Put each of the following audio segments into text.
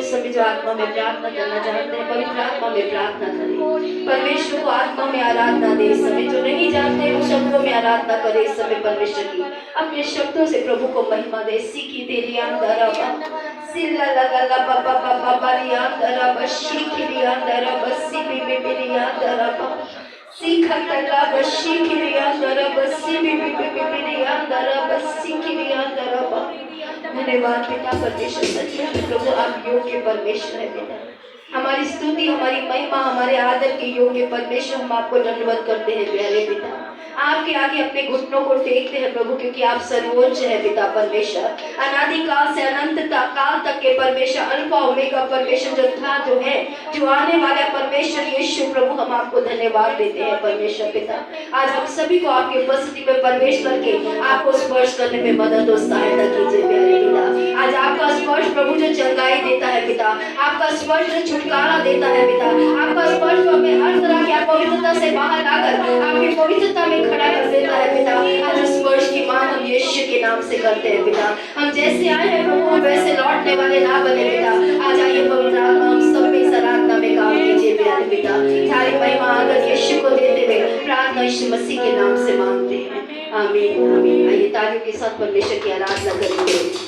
उस समय जो आत्मा में प्रार्थना करना चाहते हैं पवित्र आत्मा में प्रार्थना करें, परमेश्वर को आत्मा में आराधना दे। इस समय जो नहीं जानते वो शब्दों में आराधना करे। इस समय परमेश्वर की अपने शब्दों से प्रभु को महिमा दे। सीखी तेरी अंदर सिल्ला लगा ला बाबा बाबा बारी अंदर बशी की अंदर बसी बीबी मेरी अंदर सीखा तला बशी की अंदर बसी बीबी मेरी अंदर बसी की अंदर। धन्यवाद पिता परमेश्वर, सच में प्रभु आप योग्य परमेश्वर है पिता। हमारी स्तुति हमारी महिमा हमारे आदर के योग्य परमेश्वर, हम आपको दंडवत करते हैं प्यारे पिता। आपके आगे अपने घुटनों को टेकते हैं प्रभु, क्योंकि आप सर्वोच्च है पिता परमेश्वर। अनादिकाल से अनंत काल तक के परमेश्वर, अल्फा ओमेगा परमेश्वर, जो था जो है जो आने वाला परमेश्वर यीशु प्रभु, हम आपको धन्यवाद देते हैं परमेश्वर पिता। आज हम सभी को आपकी उपस्थिति में प्रवेश करके आपको स्पर्श करने में मदद और सहायता कीजिए प्यारे पिता। आज आपका स्पर्श प्रभु जो चंगाई देता है पिता, आपका स्पर्श जो छुटकारा देता है पिता, आपका स्पर्श जो हमें हर तरह की अपवित्रता से बाहर लाकर आपकी पवित्रता में खड़ा कर देता है पिता। आज उस स्पर्श की मांग हम यीशु के नाम से करते हैं पिता। हम जैसे आए हैं प्रभु हम वैसे लौटने वाले ना बने पिता। आज आइए पवित्र आत्मा हम सब में इस आराधना में काम कीजिए प्यारे पिता। सारी महिमा आदर यीशु को देते हुए प्रार्थना यीशु मसीह के नाम से मांगते हैं, आमीन आमीन। आइए तालियों के साथ परमेश्वर की आराधना करेंगे।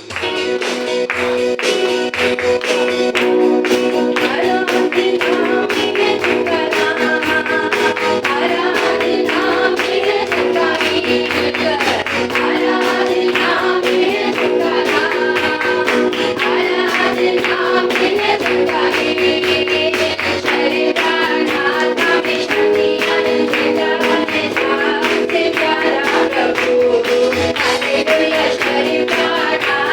Hallelujah,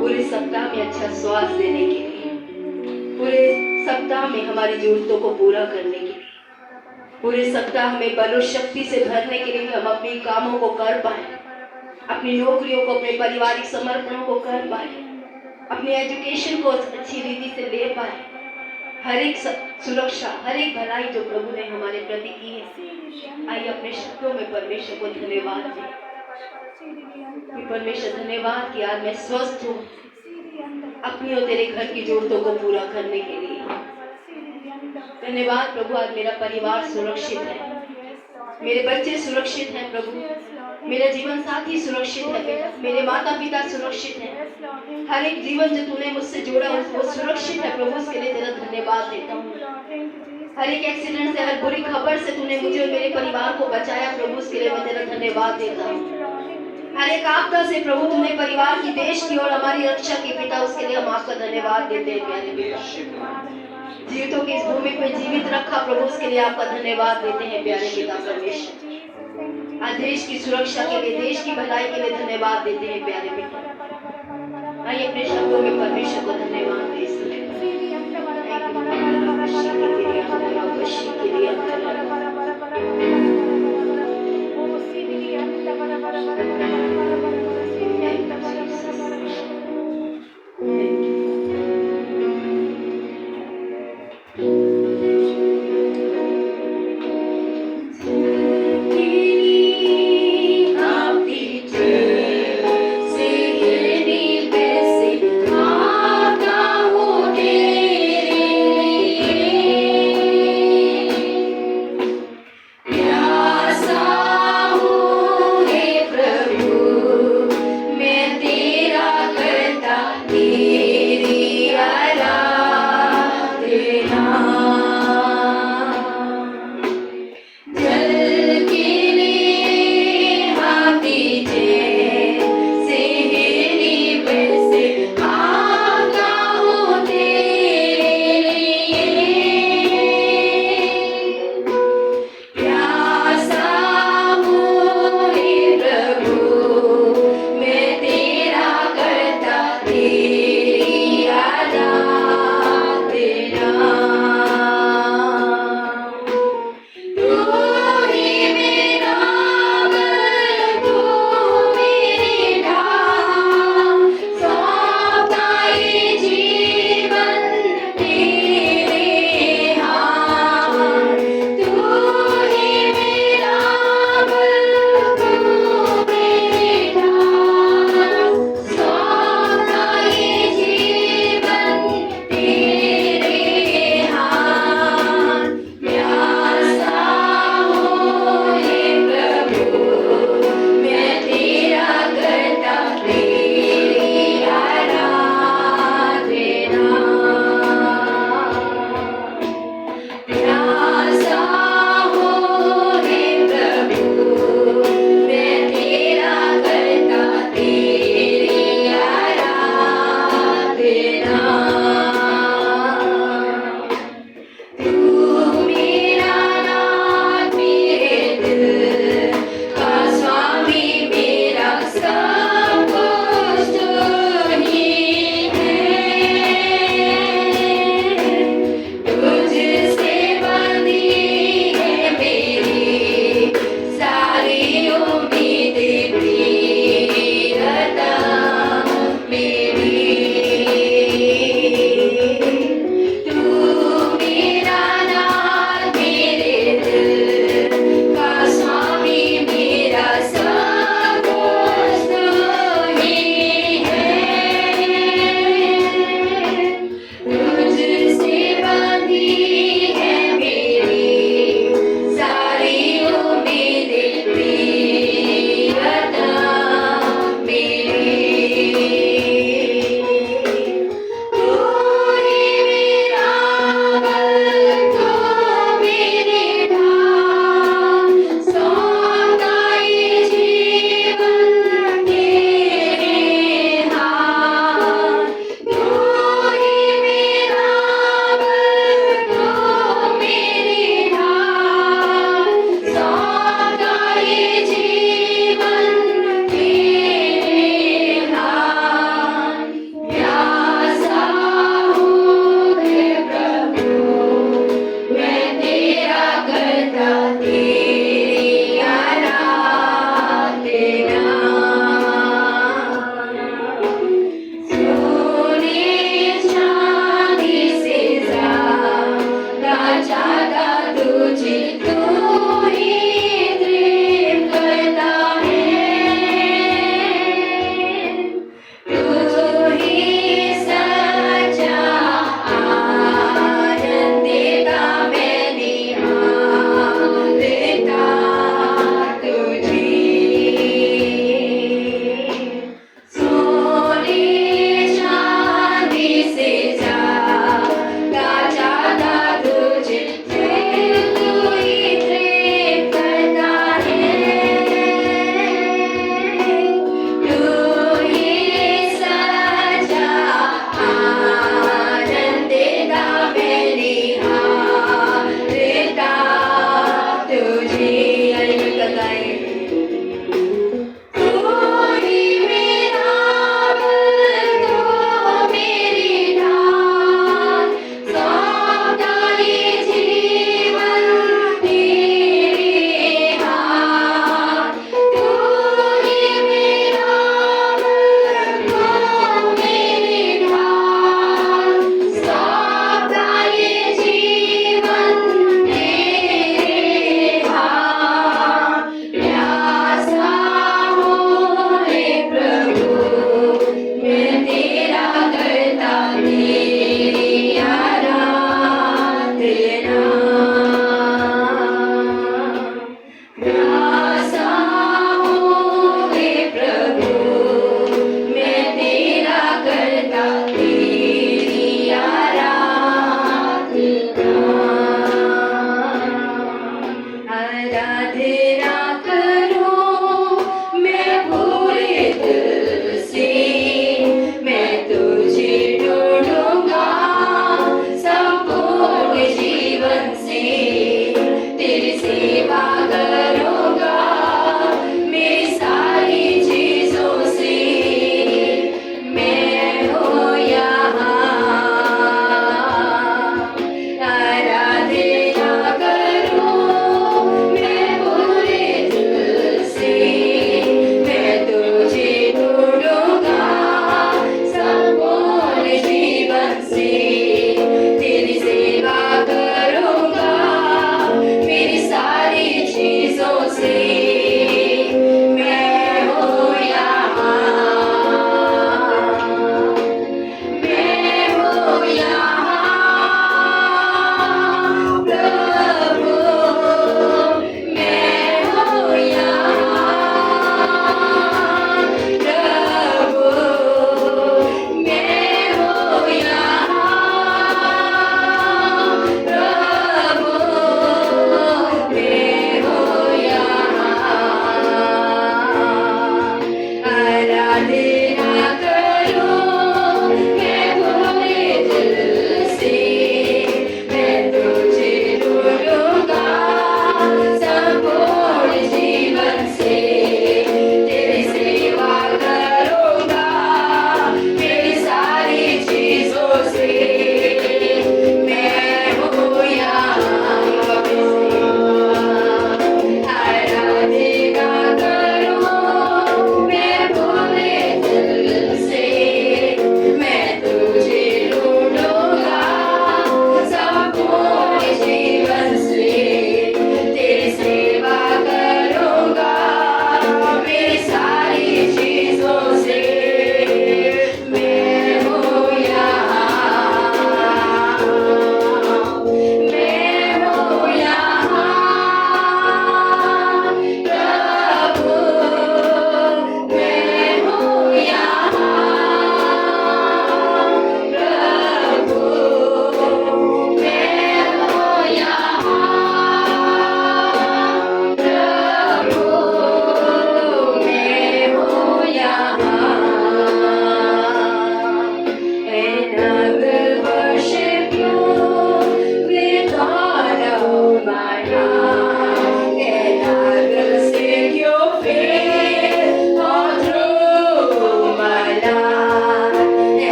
पूरे सप्ताह में अच्छा स्वास्थ्य देने के लिए, पूरे सप्ताह में हमारी जरूरतों को पूरा करने के लिए, पूरे सप्ताह में बल और शक्ति से भरने के लिए हम अपने कामों को कर पाए, अपनी नौकरियों को, अपने पारिवारिक समर्पणों को कर पाए, अपनी एजुकेशन को अच्छी रीति से ले पाए, हर एक सुरक्षा, हर एक भलाई जो प्रभु ने हमारे प्रति की है। आइए अपने शब्दों में परमेश्वर को धन्यवाद दें कि परमेश्वर धन्यवाद कि आज मैं स्वस्थ हूँ अपनी और तेरे घर की जरूरतों को पूरा करने के लिए। धन्यवाद प्रभु, आज मेरा परिवार सुरक्षित है, मेरे बच्चे सुरक्षित हैं प्रभु, मेरा जीवन साथी सुरक्षित है, मेरे माता पिता सुरक्षित हैं, हर एक जीवन जो तूने मुझसे जोड़ा वो सुरक्षित है प्रभु, उसके लिए तेरा धन्यवाद देता हूँ। हर एक एक्सीडेंट से, हर बुरी खबर से तूने मुझे और मेरे परिवार को बचाया प्रभु, उसके लिए मैं तेरा धन्यवाद देता हूँ। हर एक आपदा से प्रभु तूने परिवार की, देश की और हमारी रक्षा की पिता, उसके लिए हम आपका धन्यवाद देते हैं प्यारे पिता। जीवितों की इस भूमि पे जीवित रखा प्रभु, उसके लिए आपका धन्यवाद देते हैं प्यारे पिता परमेश्वर। आज देश की सुरक्षा के लिए, देश की भलाई के लिए धन्यवाद देते हैं प्यारे पिता। आइए अपने शब्दों में परमेश्वर को धन्यवाद दे सकते हैं।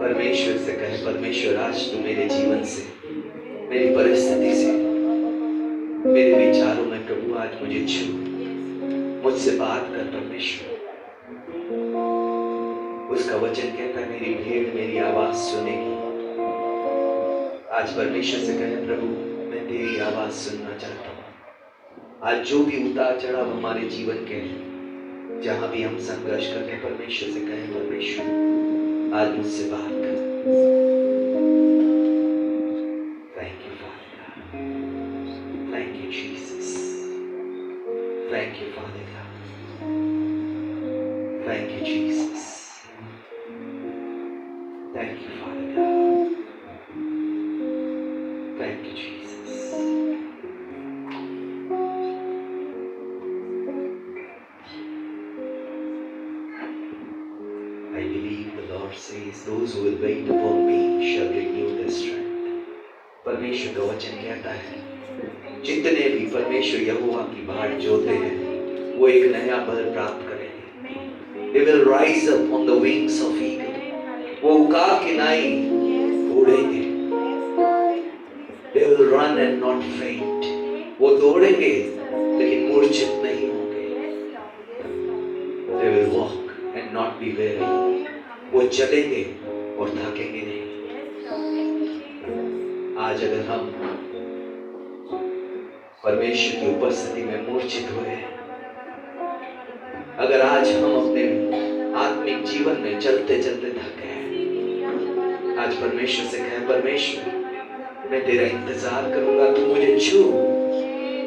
परमेश्वर से कहे, परमेश्वर आज तू मेरे जीवन से, मेरी परिस्थिति से, मेरे विचारों में प्रभु आज मुझे छू, मुझसे बात कर परमेश्वर। उसका वचन कहता है मेरी भेड़ मेरी आवाज सुनेगी। आज परमेश्वर से कहे, प्रभु मैं तेरी आवाज सुनना चाहता हूँ। आज जो भी उतार चढ़ाव हमारे जीवन के हैं, जहां भी हम संघर्ष करते हैं, परमेश्वर से कहें, परमेश्वर आज मुझसे बात कर। Thank you father, thank you Jesus, thank you father, thank you Jesus, thank you father, thank you Jesus. I believe the Lord says, those who will wait upon me shall renew their strength. परमेश्वर का वचन कहता है, जितने भी परमेश्वर यहोवा की बाट जोते हैं, वो एक नया बल प्राप्त करेंगे। They will rise up on the wings of eagle. वो उकाब की नाई उड़ेंगे। They will run and not faint. वो दौड़ेंगे लेकिन मूर्छित नहीं होंगे। They will walk and not be weary. वो चलेंगे और थकेंगे नहीं। आज अगर हम परमेश्वर की उपस्थिति में मूर्छित हुए, अगर आज हम अपने आत्मिक जीवन में चलते चलते थक गए, आज परमेश्वर से कहें, परमेश्वर मैं तेरा इंतजार करूंगा, तू मुझे छू,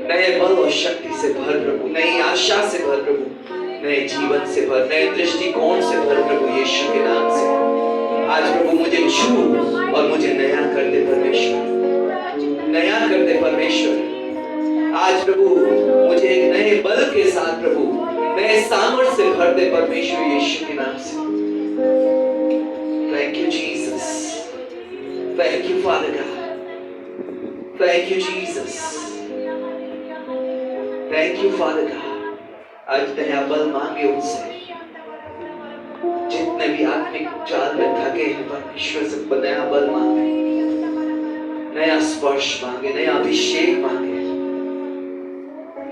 नए बल और शक्ति से भर प्रभु, नई आशा से भर प्रभु, नए जीवन से भर, नए दृष्टिकोण से भर प्रभु, यीशु के नाम से। आज प्रभु मुझे छू और मुझे नया कर दे परमेश्वर, नया कर दे परमेश्वर। आज प्रभु मुझे एक नए बल के साथ प्रभु, नए सामर्थ्य से भर दे परमेश्वर, यीशु के नाम से। Thank you Jesus, thank you father God, thank you Jesus, thank you father God. आज नया बल मांगे उनसे, जितने भी आत्मिक चाल में थके हैं, परमेश्वर से नया बल मांगे, नया स्पर्श मांगे, नया अभिषेक मांगे।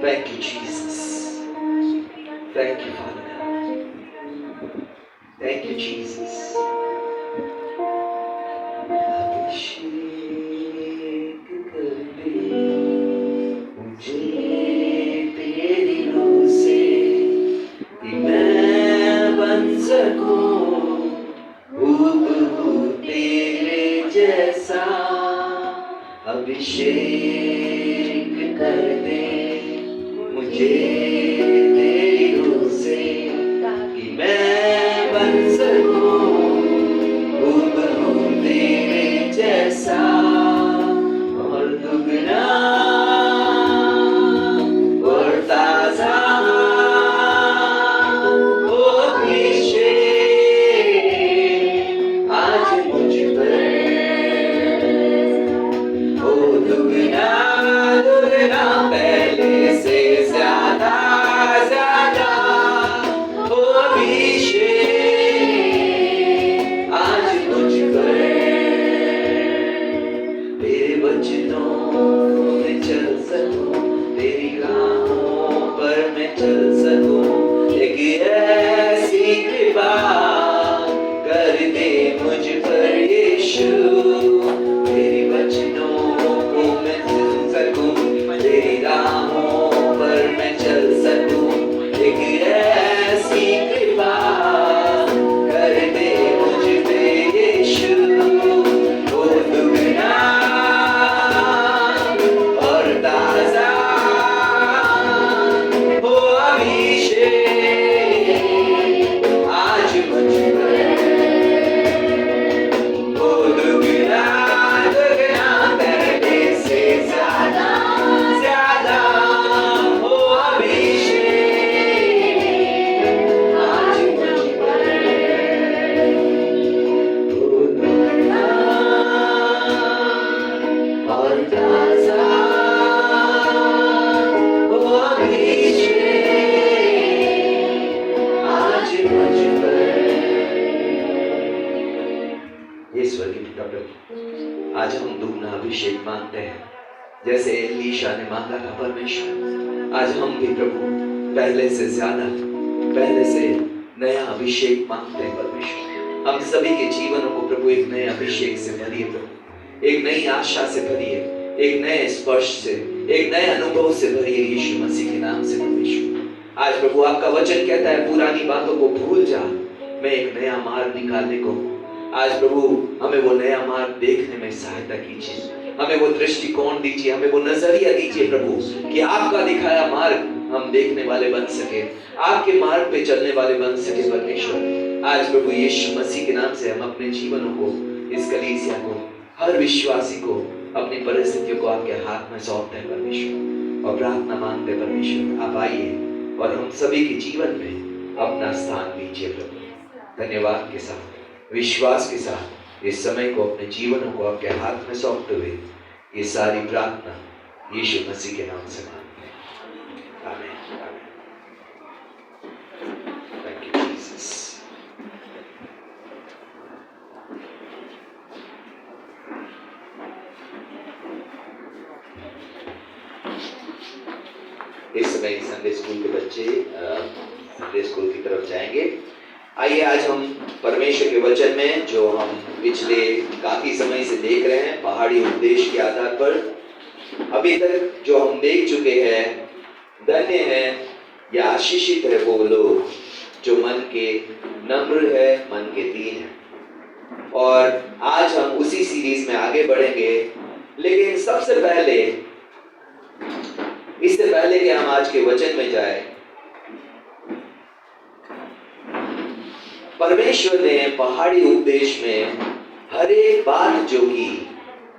Thank you Jesus, thank you father, thank you Jesus. अभिषेक कर दे मुझे तेरी रूह से, कि मैं बन सकूं हूबहू तेरे जैसा। अभिषेक कर दे मुझे तेरी रूह से, कि मैं बन सकूं हूबहू तेरे जैसा, और दुगना और ताजा ओ अभिषेक आज मुझ पर, ओ दुगना दुगना पहले से ज्यादा ज्यादा, ओ अभिषेक आज मुझ पर। तेरे वचनों में चल सकूं, तेरी राहों पर मैं चल सकूं, एक ऐसी कृपा कर दे मुझ पर यीशु। ये स्वर्गीय पिता प्रभु, आज हम दुगना अभिषेक मांगते हैं जैसे एलीशा ने मांगा था परमेश्वर। आज हम भी प्रभु पहले से ज्यादा, पहले से नया अभिषेक मांगते हैं परमेश्वर। हम सभी के जीवनों को प्रभु एक नए अभिषेक से भरिए प्रभु, एक नई आशा से भरिए, एक नए स्पर्श से, एक नए अनुभव से भरिए यीशु मसीह के नाम से परमेश्वर। आज प्रभु आपका वचन कहता है पुरानी बातों को भूल जा, मैं एक नया मार्ग निकालने को। आज प्रभु हमें वो नया मार्ग देखने में सहायता कीजिए, हमें वो दृष्टिकोण दीजिए, हमें वो नजरिया दीजिए प्रभु कि आपका दिखाया मार्ग हम देखने वाले बन सके, आपके मार्ग पे चलने वाले बन सके परमेश्वर। आज प्रभु यीशु मसीह के नाम से हम अपने जीवनों को, इस कलीसिया को, हर विश्वासी को, अपनी परिस्थितियों को आपके हाथ में सौंपते हैं परमेश्वर और प्रार्थना मांगते हैं परमेश्वर आप आइए और हम सभी के जीवन में अपना स्थान दीजिए प्रभु। धन्यवाद के साथ, विश्वास के साथ इस समय को, अपने जीवनों को आपके हाथ में सौंपते हुए ये सारी प्रार्थना यीशु मसीह के नाम से मांगते हैं, आमीन, आमीन। Thank you, Jesus. इस समय संडे स्कूल के बच्चे संडे स्कूल की तरफ जाएंगे। आइए आज हम परमेश्वर के वचन में, जो हम पिछले काफी समय से देख रहे हैं पहाड़ी उपदेश के आधार पर, अभी तक जो हम देख चुके हैं, धन्य है या आशीषित है वो लोग जो मन के नम्र है, मन के दीन है। और आज हम उसी सीरीज में आगे बढ़ेंगे, लेकिन सबसे पहले, इससे पहले कि हम आज के वचन में जाए, परमेश्वर ने पहाड़ी उपदेश में हर एक बात जो की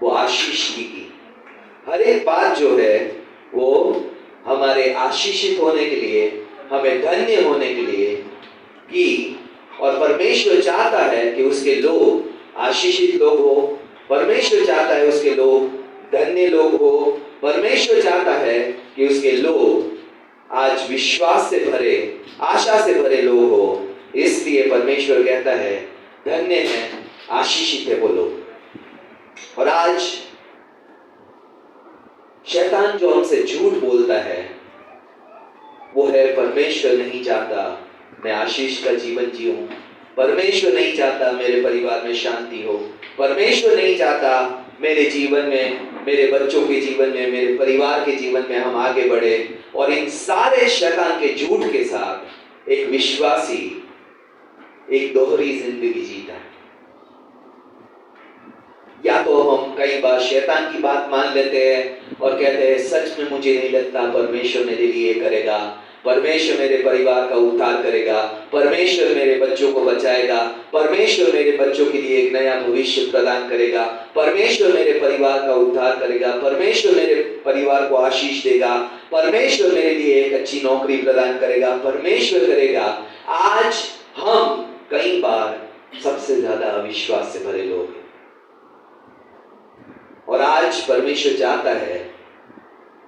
वो आशीष की। हर एक बात जो है वो हमारे आशीषित होने के लिए, हमें धन्य होने के लिए की। और परमेश्वर चाहता है कि उसके लोग आशीषित लोग हो, परमेश्वर चाहता है उसके लोग धन्य लोग हो, परमेश्वर चाहता है कि उसके लोग आज विश्वास से भरे, आशा से भरे लोग हो। इसलिए परमेश्वर कहता है धन्य है, आशीषित है वो लोग। और आज शैतान जो हमसे झूठ बोलता है वो है परमेश्वर नहीं चाहता मैं आशीष का जीवन जीऊं, परमेश्वर नहीं चाहता मेरे परिवार में शांति हो, परमेश्वर नहीं चाहता मेरे जीवन में, मेरे बच्चों के जीवन में, मेरे परिवार के जीवन में हम आगे बढ़े। और इन सारे शैतान के झूठ के साथ एक विश्वासी एक दोहरी जिंदगी जीता है। या तो हम कई बार शैतान की बात मान लेते हैं और कहते हैं सच में मुझे नहीं लगता परमेश्वर मेरे लिए करेगा, परमेश्वर मेरे परिवार का उद्धार करेगा, परमेश्वर मेरे बच्चों को बचाएगा, परमेश्वर मेरे बच्चों के लिए एक नया भविष्य प्रदान करेगा, परमेश्वर मेरे परिवार का उद्धार करेगा, परमेश्वर मेरे परिवार को आशीष देगा, परमेश्वर मेरे लिए एक अच्छी नौकरी प्रदान करेगा, परमेश्वर करेगा। आज हम कई बार सबसे ज्यादा अविश्वास से भरे लोग हैं। और आज परमेश्वर चाहता है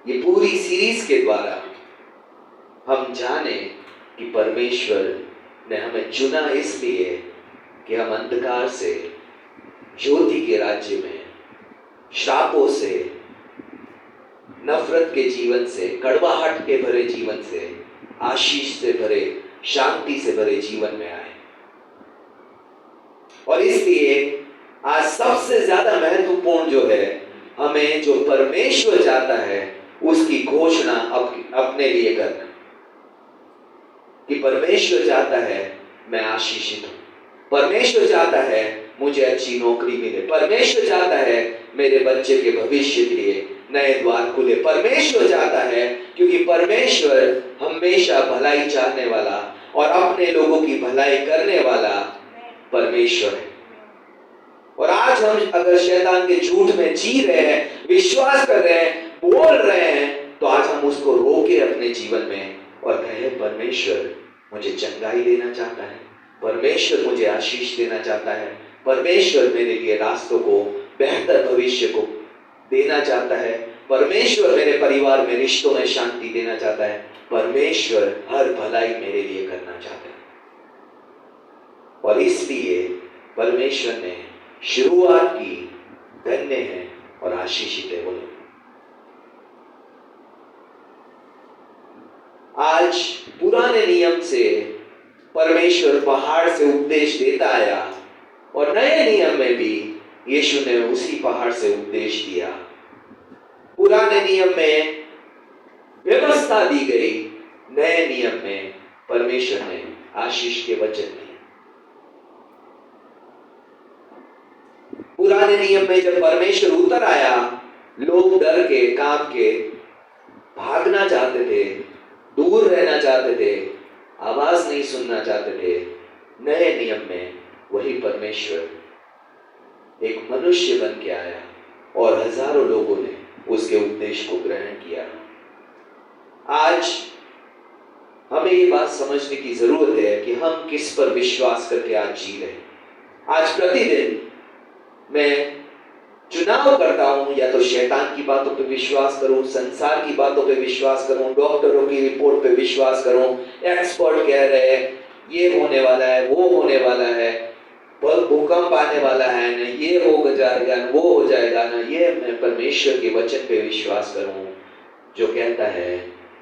ये पूरी सीरीज के द्वारा हम जाने कि परमेश्वर ने हमें चुना इसलिए कि हम अंधकार से ज्योति के राज्य में, श्रापों से, नफरत के जीवन से, कड़वाहट के भरे जीवन से, आशीष से भरे, शांति से भरे जीवन में आए। और इसलिए आज सबसे ज्यादा महत्वपूर्ण जो है, हमें जो परमेश्वर चाहता है उसकी घोषणा अपने लिए करना। कि परमेश्वर चाहता है मैं आशीषित हूं, परमेश्वर चाहता है मुझे अच्छी नौकरी मिले, परमेश्वर चाहता है मेरे बच्चे के भविष्य के लिए नए द्वार खुले, परमेश्वर चाहता है, क्योंकि परमेश्वर हमेशा भलाई चाहने वाला और अपने लोगों की भलाई करने वाला परमेश्वर है। और आज हम अगर शैतान के झूठ में जी रहे हैं, विश्वास कर रहे हैं, बोल रहे हैं, तो आज हम उसको रोके अपने जीवन में और कहे परमेश्वर मुझे चंगाई देना चाहता है, परमेश्वर मुझे आशीष देना चाहता है, परमेश्वर मेरे लिए रास्तों को, बेहतर भविष्य को देना चाहता है, परमेश्वर मेरे परिवार में रिश्तों में शांति देना चाहता है, परमेश्वर हर भलाई मेरे लिए करना चाहता है। और इसलिए परमेश्वर ने शुरुआत की धन्य है और आशीषित है। बोलो आज पुराने नियम से परमेश्वर पहाड़ से उपदेश देता आया और नए नियम में भी यीशु ने उसी पहाड़ से उपदेश दिया। पुराने नियम में व्यवस्था दी गई, नए नियम में परमेश्वर ने आशीष के वचन दिए। पुराने नियम में जब परमेश्वर उतर आया, लोग डर के कांप के भागना चाहते थे, दूर रहना चाहते थे, आवाज नहीं सुनना चाहते थे। नए नियम में वही परमेश्वर एक मनुष्य बन के आया और हजारों लोगों ने उसके उपदेश को ग्रहण किया। आज हमें ये बात समझने की जरूरत है कि हम किस पर विश्वास करके आज जी रहे हैं। आज प्रतिदिन मैं चुनाव करता हूं, या तो शैतान की बातों पे विश्वास करूं, संसार की बातों पे विश्वास करूं, डॉक्टरों की रिपोर्ट पे विश्वास करूं, एक्सपर्ट कह रहे हैं ये होने वाला है, वो होने वाला है, भूकंप आने वाला है ना, ये हो जाएगा ना, वो हो जाएगा ना। ये मैं परमेश्वर के वचन पे विश्वास करूं जो कहता है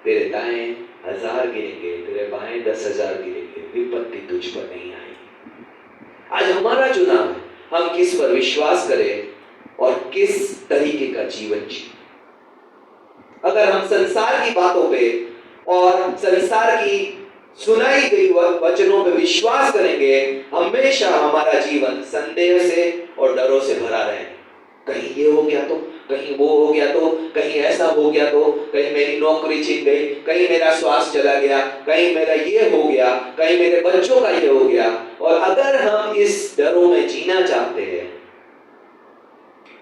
तेरे दाएं 1000 गिरेंगे, तेरे बाएं 10,000 गिरेंगे, विपत्ति तुझ पर नहीं आएगी। आज हमारा चुनाव है, हम किस पर विश्वास करें और किस तरीके का जीवन जिए। अगर हम संसार की बातों पे और संसार की सुनाई गई वचनों पे विश्वास करेंगे, हमेशा हमारा जीवन संदेह से और डरों से भरा रहेगा। कहीं ये हो गया तो, कहीं वो हो गया तो, कहीं ऐसा हो गया तो, कहीं मेरी नौकरी छिन गई, कहीं मेरा स्वास्थ्य चला गया, कहीं मेरा ये हो गया, कहीं मेरे बच्चों का ये हो गया। और अगर हम इस डरों में जीना चाहते हैं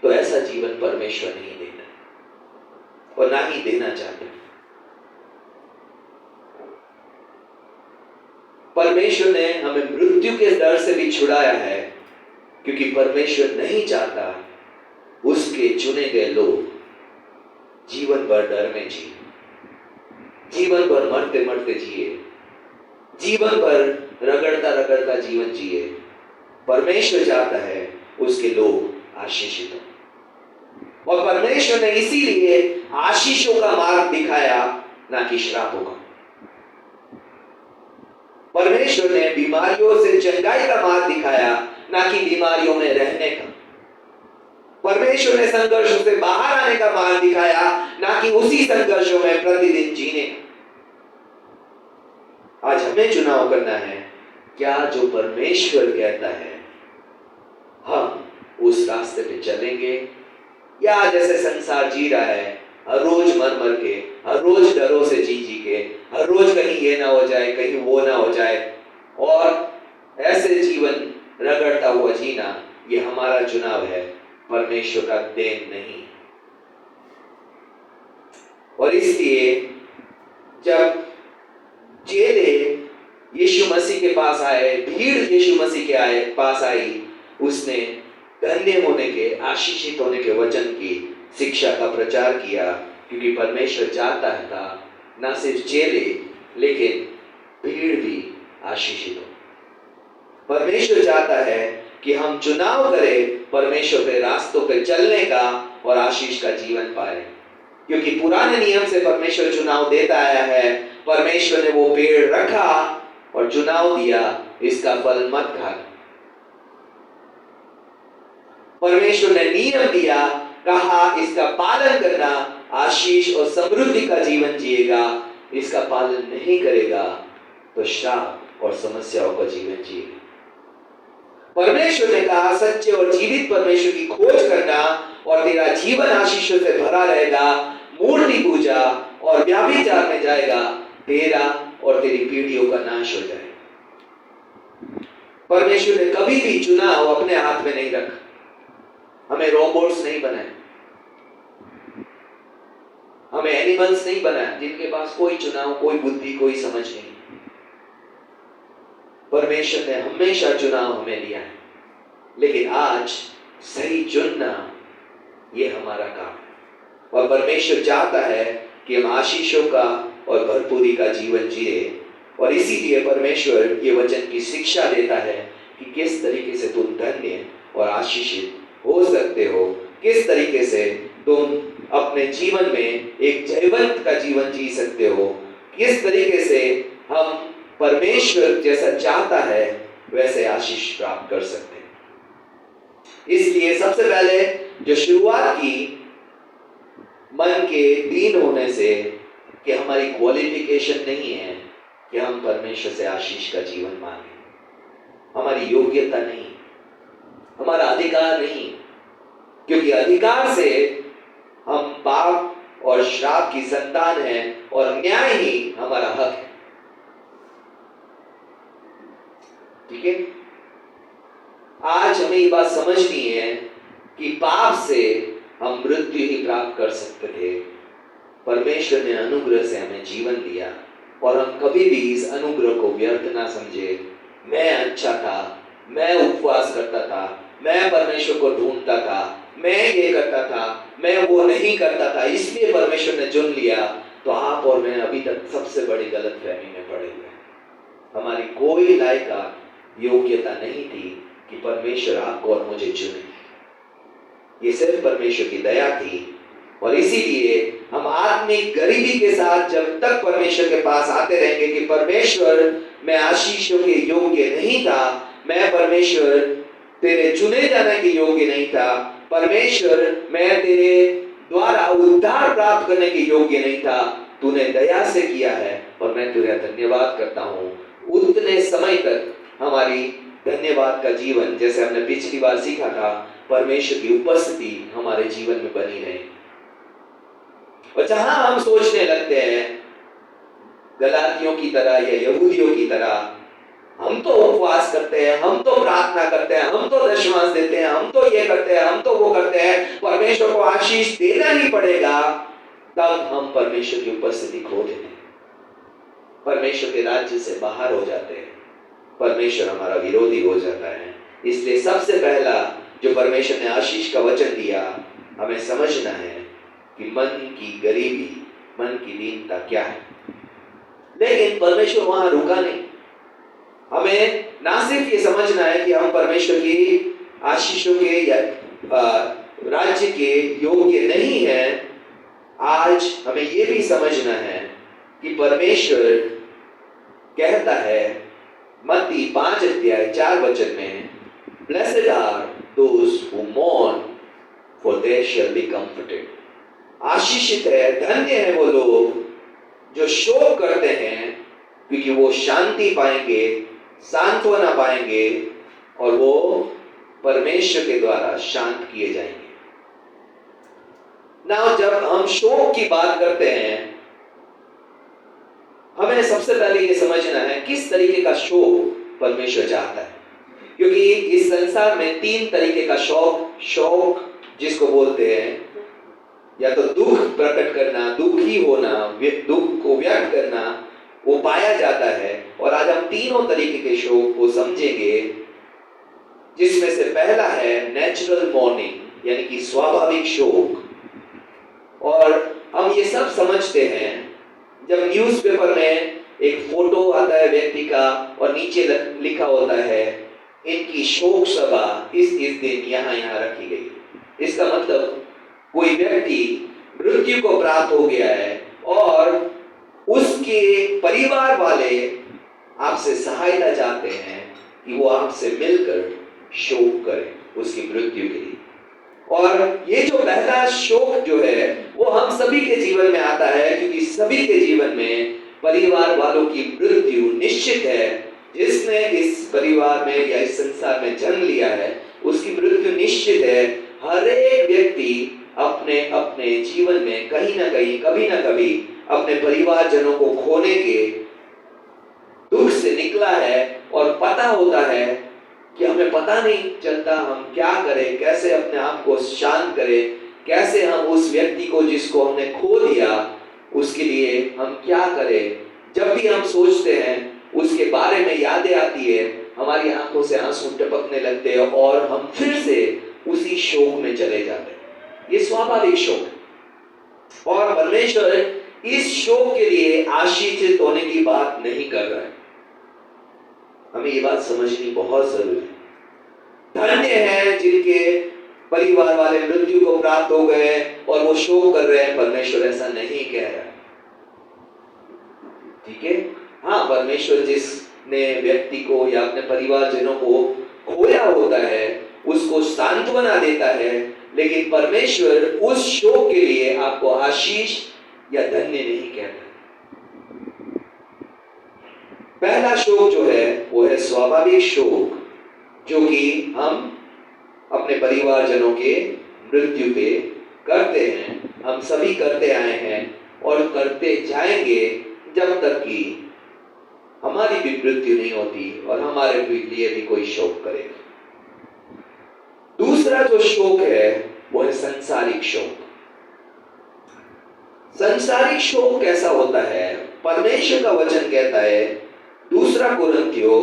तो ऐसा जीवन परमेश्वर नहीं देता और ना ही देना चाहते। परमेश्वर ने हमें मृत्यु के डर से भी छुड़ाया है, क्योंकि परमेश्वर नहीं चाहता उसके चुने गए लोग जीवन भर डर में जिए, जीवन भर मरते मरते जिए, जीवन भर रगड़ता रगड़ता जीवन जिए। परमेश्वर चाहता है उसके लोग आशीषित हो, और परमेश्वर ने इसीलिए आशीषों का मार्ग दिखाया, ना कि श्रापों का। परमेश्वर ने बीमारियों से चंगाई का मार्ग दिखाया, ना कि बीमारियों में रहने का। परमेश्वर ने संघर्षों से बाहर आने का मार्ग दिखाया, ना कि उसी संघर्षों में प्रतिदिन जीने। आज हमें चुनाव करना है, क्या जो परमेश्वर कहता है हम उस रास्ते पे चलेंगे, या जैसे संसार जी रहा है हर रोज मर मर के, हर रोज डरों से जी जी के, हर रोज कहीं ये ना हो जाए, कहीं वो ना हो जाए, और ऐसे जीवन रगड़ता हुआ जीना, ये हमारा चुनाव है, परमेश्वर का देन नहीं। और इसलिए जब चेले यीशु मसीह के पास आए, भीड़ यीशु मसीह के पास आई, उसने धन्य होने के, आशीषित होने के वचन की शिक्षा का प्रचार किया, क्योंकि परमेश्वर चाहता था ना सिर्फ चेले लेकिन भीड़ भी आशीषित हो। परमेश्वर चाहता है कि हम चुनाव करें परमेश्वर के रास्तों पे चलने का और आशीष का जीवन पाए, क्योंकि पुराने नियम से परमेश्वर चुनाव देता आया है। परमेश्वर ने वो पेड़ रखा और चुनाव दिया, इसका फल मत खाना। परमेश्वर ने नियम दिया, कहा इसका पालन करना, आशीष और समृद्धि का जीवन जिएगा, इसका पालन नहीं करेगा तो श्राप और समस्याओं का जीवन जिएगा। परमेश्वर ने कहा सच्चे और जीवित परमेश्वर की खोज करना और तेरा जीवन आशीषों से भरा रहेगा। मूर्ति पूजा और व्यभिचार में जाएगा, तेरा और तेरी पीढ़ियों का नाश हो जाएगा। परमेश्वर ने कभी भी चुनाव अपने हाथ में नहीं रखा, हमें रोबोट्स नहीं बनाए, हमें एनिमल्स नहीं बनाया जिनके पास कोई चुनाव, कोई बुद्धि, कोई समझ नहीं। परमेश्वर ने हमेशा चुनाव हमें दिया है, लेकिन आज सही चुनना ये हमारा काम है। और परमेश्वर चाहता है कि हम आशीषों का और भरपूरी का जीवन जिए, और इसीलिए परमेश्वर ये वचन की शिक्षा देता है कि किस तरीके से तुम धन्य और आशीषित हो सकते हो, किस तरीके से तुम अपने जीवन में एक जयवंत का जीवन जी सकते हो, किस तरीके से हम परमेश्वर जैसा चाहता है वैसे आशीष प्राप्त कर सकते हैं। इसलिए सबसे पहले जो शुरुआत की मन के दीन होने से कि हमारी क्वालिफिकेशन नहीं है कि हम परमेश्वर से आशीष का जीवन मांगे, हमारी योग्यता नहीं, हमारा अधिकार नहीं, क्योंकि अधिकार से हम पाप और श्राप की संतान हैं और न्याय ही हमारा हक है। ठीक है, आज हमें ये बात समझनी है कि पाप से हम मृत्यु ही प्राप्त कर सकते थे। परमेश्वर ने अनुग्रह से हमें जीवन दिया और हम कभी भी इस अनुग्रह को व्यर्थ ना समझे। मैं अच्छा था, मैं उपवास करता था, मैं परमेश्वर को ढूंढता था, मैं ये करता था, मैं वो नहीं करता था, इसलिए परमेश्वर ने चुन लिया। तो आप और मैं अभी तक सबसे बड़ी गलतफहमी में पड़े हुए हैं। हमारी कोई लायका योग्यता नहीं थी कि परमेश्वर आपको और मुझे चुने। ये सिर्फ परमेश्वर की दया थी और इसीलिए हम आत्मिक गरीबी के साथ जब तक परमेश्वर के पास आते रहेंगे कि परमेश्वर मैं आशीषों के योग्य नहीं था, मैं परमेश्वर तेरे चुने जाने के योग्य नहीं था, परमेश्वर मैं तेरे द्वारा उद्धार प्राप्त करने के योग्य नहीं था, तूने दया से किया है और मैं तुझे धन्यवाद करता हूँ। उतने समय तक हमारी धन्यवाद का जीवन, जैसे हमने पिछली बार सीखा था, परमेश्वर की उपस्थिति हमारे जीवन में बनी रहे। और जहां हम सोचने लगते हैं गलातियों की तरह या यहूदियों की तरह, हम तो उपवास करते हैं, हम तो प्रार्थना करते हैं, हम तो दशमांश देते हैं, हम तो ये करते हैं, हम तो वो करते हैं, परमेश्वर को आशीष देना ही पड़ेगा, तब हम परमेश्वर की उपस्थिति खो देते हैं, परमेश्वर के राज्य से बाहर हो जाते हैं, परमेश्वर हमारा विरोधी हो जाता है। इसलिए सबसे पहला जो परमेश्वर ने आशीष का वचन दिया, हमें समझना है कि मन की गरीबी, मन की दीनता क्या है। लेकिन परमेश्वर वहां रुका नहीं। हमें ना सिर्फ ये समझना है कि हम परमेश्वर की आशीषों के या राज्य के योग्य नहीं हैं, आज हमें ये भी समझना है कि परमेश्वर कहता है मत्ती 5:4 में, Blessed are those who mourn, for they shall be comforted. आशीषित है, धन्य है वो लोग जो शोक करते हैं, क्योंकि वो शांति पाएंगे, सांत्वना पाएंगे और वो परमेश्वर के द्वारा शांत किए जाएंगे। ना जब हम शोक की बात करते हैं, हमें सबसे पहले ये समझना है किस तरीके का शोक परमेश्वर चाहता है, क्योंकि इस संसार में 3 तरीके का शोक जिसको बोलते हैं, या तो दुख प्रकट करना, दुखी होना, दुख को व्यक्त करना, वो पाया जाता है। और आज हम तीनों तरीके के शोक को समझेंगे, जिसमें से पहला है नेचुरल मॉर्निंग, यानी कि स्वाभाविक शोक। और हम ये सब समझते हैं जब न्यूज़पेपर में एक फोटो आता है व्यक्ति का और नीचे लिखा होता है इनकी शोक सभा इस दिन यहाँ रखी गई। इसका मतलब कोई व्यक्ति मृत्यु को प्राप्त हो गया है और उसके परिवार वाले आपसे सहायता चाहते हैं कि वो आपसे मिलकर शोक करें उसकी मृत्यु के लिए। और ये जो पहला शोक जो है वो हम सभी के जीवन में आता है, क्योंकि सभी के जीवन में परिवार वालों की मृत्यु निश्चित है। जिसने इस परिवार में या इस संसार में जन्म लिया है उसकी मृत्यु निश्चित है। हर एक व्यक्ति अपने अपने जीवन में कहीं ना कहीं, कभी ना कभी अपने परिवारजनों को खोने के दुख से निकला है और पता होता है कि हमें पता नहीं चलता हम क्या करें, कैसे अपने आप को शांत करें, कैसे हम उस व्यक्ति को जिसको हमने खो दिया उसके लिए हम क्या करें। जब भी हम सोचते हैं उसके बारे में यादें आती है, हमारी आंखों से आंसू टपकने लगते हैं और हम फिर से उसी शोक में चले जाते हैं। ये स्वाभाविक शोक। और परमेश्वर इस शोक के लिए आशीषित होने की बात नहीं कर रहा है। हमें ये बात समझनी बहुत जरूरी है। धन्य हैं जिनके परिवार वाले मृत्यु को प्राप्त हो गए और वो शोक कर रहे हैं। परमेश्वर ऐसा नहीं कह रहा, ठीक है। हाँ, परमेश्वर जिसने व्यक्ति को या अपने परिवारजनों को खोया होता है उसको सांत्वना देता है, लेकिन परमेश्वर उस शोक के लिए आपको आशीष या धन्य नहीं कहता। पहला शोक जो है वो है स्वाभाविक शोक, जो कि हम अपने परिवारजनों के मृत्यु पे करते हैं। हम सभी करते आए हैं और करते जाएंगे जब तक कि हमारी भी मृत्यु नहीं होती और हमारे लिए भी कोई शोक करे। दूसरा जो शोक है वो है संसारिक शोक। संसारिक शोक कैसा होता है? परमेश्वर का वचन कहता है, दूसरा कुरिन्थियों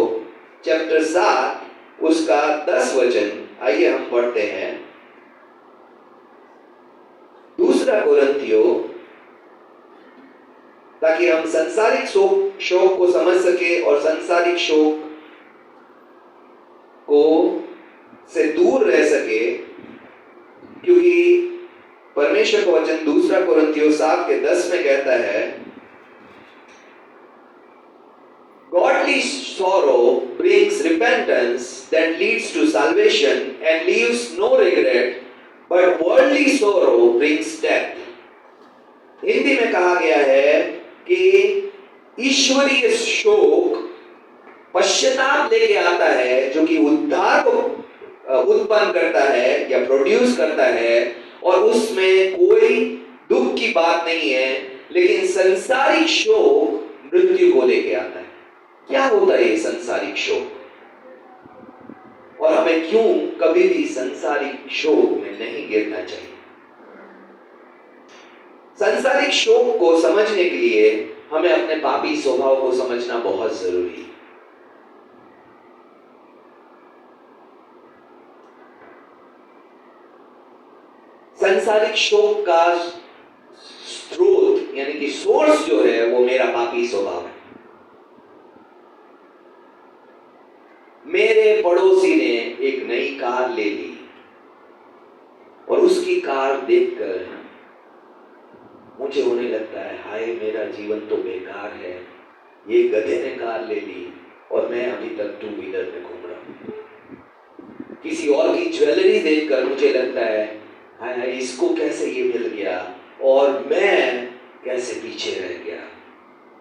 चैप्टर 7 उसका 10 वचन, आइए हम पढ़ते हैं। दूसरा कुरिन्थियों, ताकि हम संसारिक शोक को समझ सके और संसारिक शोक को से दूर रह सके, क्योंकि परमेश्वर का वचन दूसरा कुरिन्थियों 7 के 10 में कहता है, Godly sorrow brings repentance that leads to salvation and leaves no regret, but worldly sorrow brings death. Hindi में कहा गया है कि ईश्वरीय शोक पश्चाताप लेके आता है, जो कि उद्धार को उत्पन्न करता है या प्रोड्यूस करता है, और उसमें कोई दुख की बात नहीं है। लेकिन संसारिक शोक मृत्यु को लेके आता है। क्या होता है ये संसारिक शोक, और हमें क्यों कभी भी संसारिक शोक में नहीं गिरना चाहिए? संसारिक शोक को समझने के लिए हमें अपने पापी स्वभाव को समझना बहुत जरूरी है। संसारिक शोक का स्रोत यानी कि सोर्स जो है वो मेरा पापी स्वभाव है। मेरे पड़ोसी ने एक नई कार ले ली और उसकी कार देखकर मुझे होने लगता है, हाय मेरा जीवन तो बेकार है, ये गधे ने कार ले ली और मैं अभी तक 2 व्हीलर में घूम रहा हूं। किसी और की ज्वेलरी देखकर मुझे लगता है, हाय हाय इसको कैसे ये मिल गया और मैं कैसे पीछे रह गया।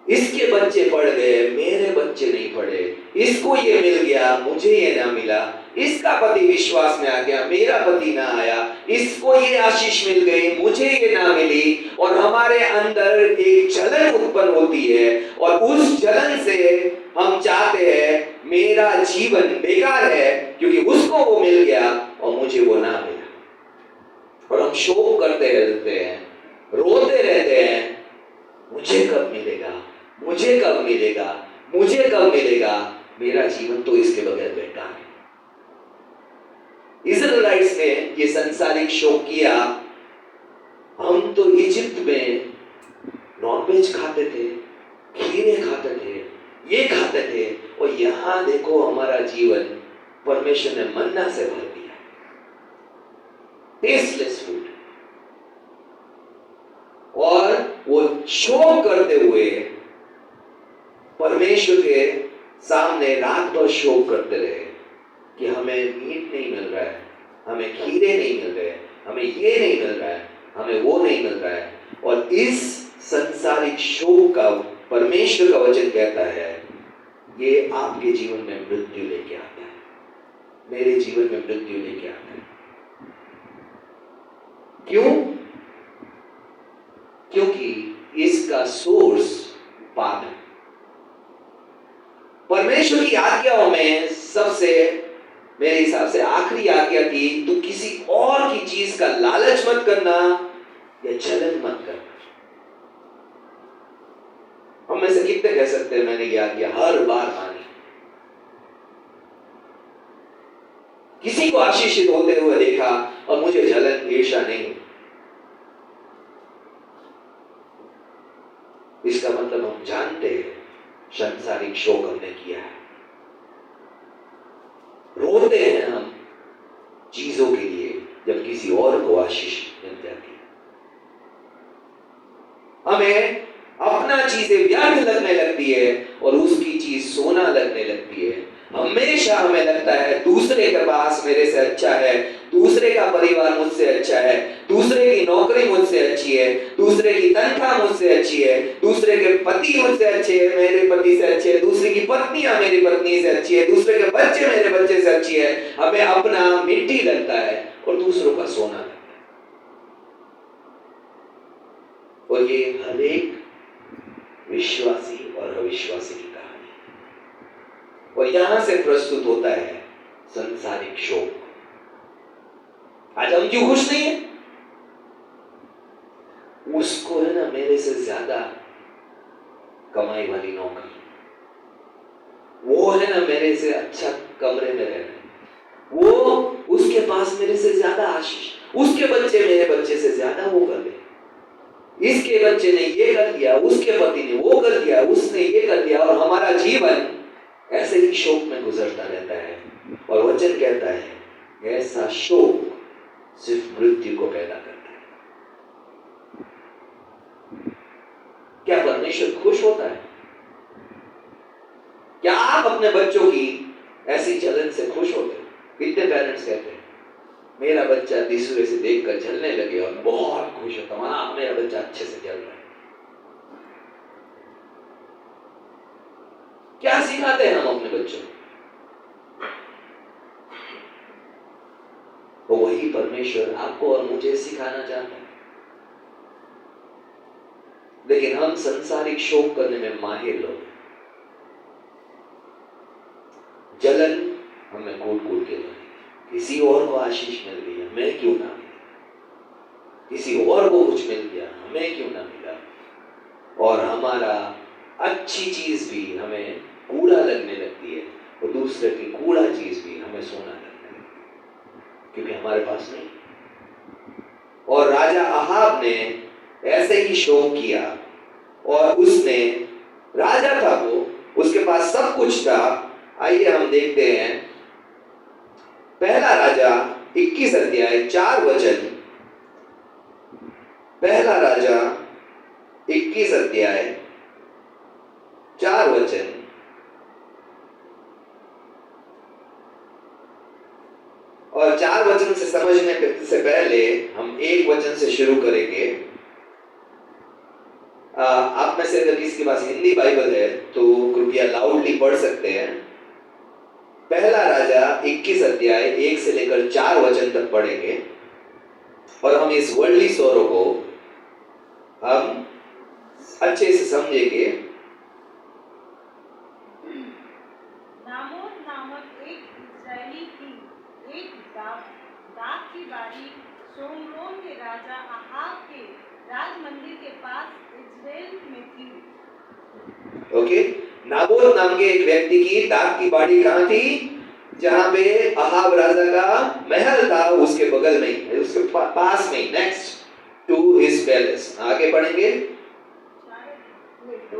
इसके बच्चे पढ़ गए, मेरे बच्चे नहीं पढ़े। इसको ये मिल गया, मुझे ये ना मिला। इसका पति विश्वास में आ गया, मेरा पति ना आया। इसको ये आशीष मिल गई, मुझे ये ना मिली। और हमारे अंदर एक जलन उत्पन्न होती है और उस जलन से हम चाहते हैं मेरा जीवन बेकार है क्योंकि उसको वो मिल गया और मुझे वो ना मिला। और हम शोक करते रहते हैं, रोते रहते हैं, मुझे कब मिलेगा, मुझे कब मिलेगा, मुझे कब मिलेगा, मेरा जीवन तो इसके बगैर बेकार है। इज़राइलिट्स ने ये संसारिक शोक किया। हम तो इजिप्ट में नॉनवेज खाते थे, खीरे खाते थे, ये खाते थे, और यहां देखो हमारा जीवन परमेश्वर ने मन्ना से भर दिया, टेस्टलेस फूड। और वो शोक करते हुए परमेश्वर के सामने रात भर शोक करते रहे कि हमें मीट नहीं मिल रहा है, हमें खीरे नहीं मिल रहे, हमें ये नहीं मिल रहा है, हमें वो नहीं मिल रहा है। और इस संसारिक शोक का परमेश्वर का वचन कहता है, ये आपके जीवन में मृत्यु लेके आता है, मेरे जीवन में मृत्यु लेके आता है। क्यों? क्योंकि इसका सोर्स पाप है। परमेश्वर की आज्ञाओं में सबसे मेरे हिसाब से आखिरी आज्ञा थी, तू किसी और की चीज का लालच मत करना या जलन मत करना। हम में से कितने कह सकते हैं मैंने ये आज्ञा हर बार मानी, किसी को आशीषित होते हुए देखा और मुझे जलन ईर्ष्या नहीं। इसका मतलब हम जानते हैं संसारिक शोक हमने किया है, रोते हैं हम किसी और को आशीष मिल जाती है। हमें अपना चीजें व्यर्थ लगने लगती है और उसकी चीज सोना लगने लगती है। हमेशा हमें लगता है दूसरे के पास मेरे से अच्छा है, दूसरे का परिवार मुझसे अच्छा है, दूसरे की नौकरी मुझसे अच्छी है, दूसरे की तनख्वाह मुझसे अच्छी है, दूसरे के पति मुझसे अच्छे हैं, मेरे पति से अच्छे हैं, दूसरे की पत्नियां मेरी पत्नी से अच्छी है, दूसरे के बच्चे मेरे बच्चे से अच्छी है। हमें अपना मिट्टी लगता है और दूसरों का सोना लगता है। और ये हर एक विश्वासी और अविश्वासी की कहानी है। और यहां से प्रस्तुत होता है संसारिक शोक। आज हम क्यों खुश नहीं है? उसको है ना मेरे से ज्यादा कमाई वाली नौकरी, वो है ना मेरे से अच्छा कमरे में रह रहे, वो उसके पास मेरे से ज्यादा आशीष, उसके बच्चे मेरे बच्चे से ज्यादा वो कर ले, इसके बच्चे ने ये कर दिया, उसके पति ने वो कर दिया, उसने ये कर दिया। और हमारा जीवन ऐसे ही शोक में गुजरता रहता है। और वचन कहता है ऐसा शोक सिर्फ मृत्यु को पैदा करता है। क्या परमेश्वर खुश होता है? क्या आप अपने बच्चों की ऐसी जलन से खुश होते हैं? कितने पेरेंट्स कहते हैं मेरा बच्चा दूसरे से देखकर जलने लगे और बहुत खुश होता हूं, हाँ मेरा बच्चा अच्छे से जल रहा है। क्या सिखाते हैं हम अपने बच्चों को? वो वही परमेश्वर आपको और मुझे सिखाना चाहता है। लेकिन हम संसारिक शोक करने में माहिर लोग, जलन हमें कूट कूट के दो, किसी और को आशीष मिल गई, हमें क्यों ना मिला, किसी और को कुछ मिल गया, हमें क्यों ना मिला। और हमारा अच्छी चीज भी हमें कूड़ा लगने लगती है और दूसरे की कूड़ा चीज भी हमें सोना लगने लगती है, क्योंकि हमारे पास नहीं। और राजा अहाब ने ऐसे ही शोक किया और उसने, राजा था वो, उसके पास सब कुछ था। आइए हम देखते हैं पहला राजा 21 अध्याय 4 वचन। पहला राजा 21 अध्याय 4 वचन। और 4 वचन से समझने से पहले हम एक वचन से शुरू करेंगे। आप में से अगर किसी के पास हिंदी बाइबल है तो कृपया लाउडली पढ़ सकते हैं। पहला राजा 21 अध्याय 1 से लेकर 4 वचन तक पढ़ेंगे और हम इस वर्ल्डली सौरों को हम अच्छे से समझेंगे। नामोद नामक एक इस्राएली की एक दाख की बारी सोमरोन के राजा अहाब के राजमंदिर के पास इज़राइल में थी। ओके, नाबोत नाम के एक व्यक्ति की दाख की बाड़ी कहाँ थी? जहाँ पे अहाब राजा का महल था, उसके बगल में ही, उसके पास में ही, नेक्स्ट टू हिज पैलेस। आगे पढ़ेंगे,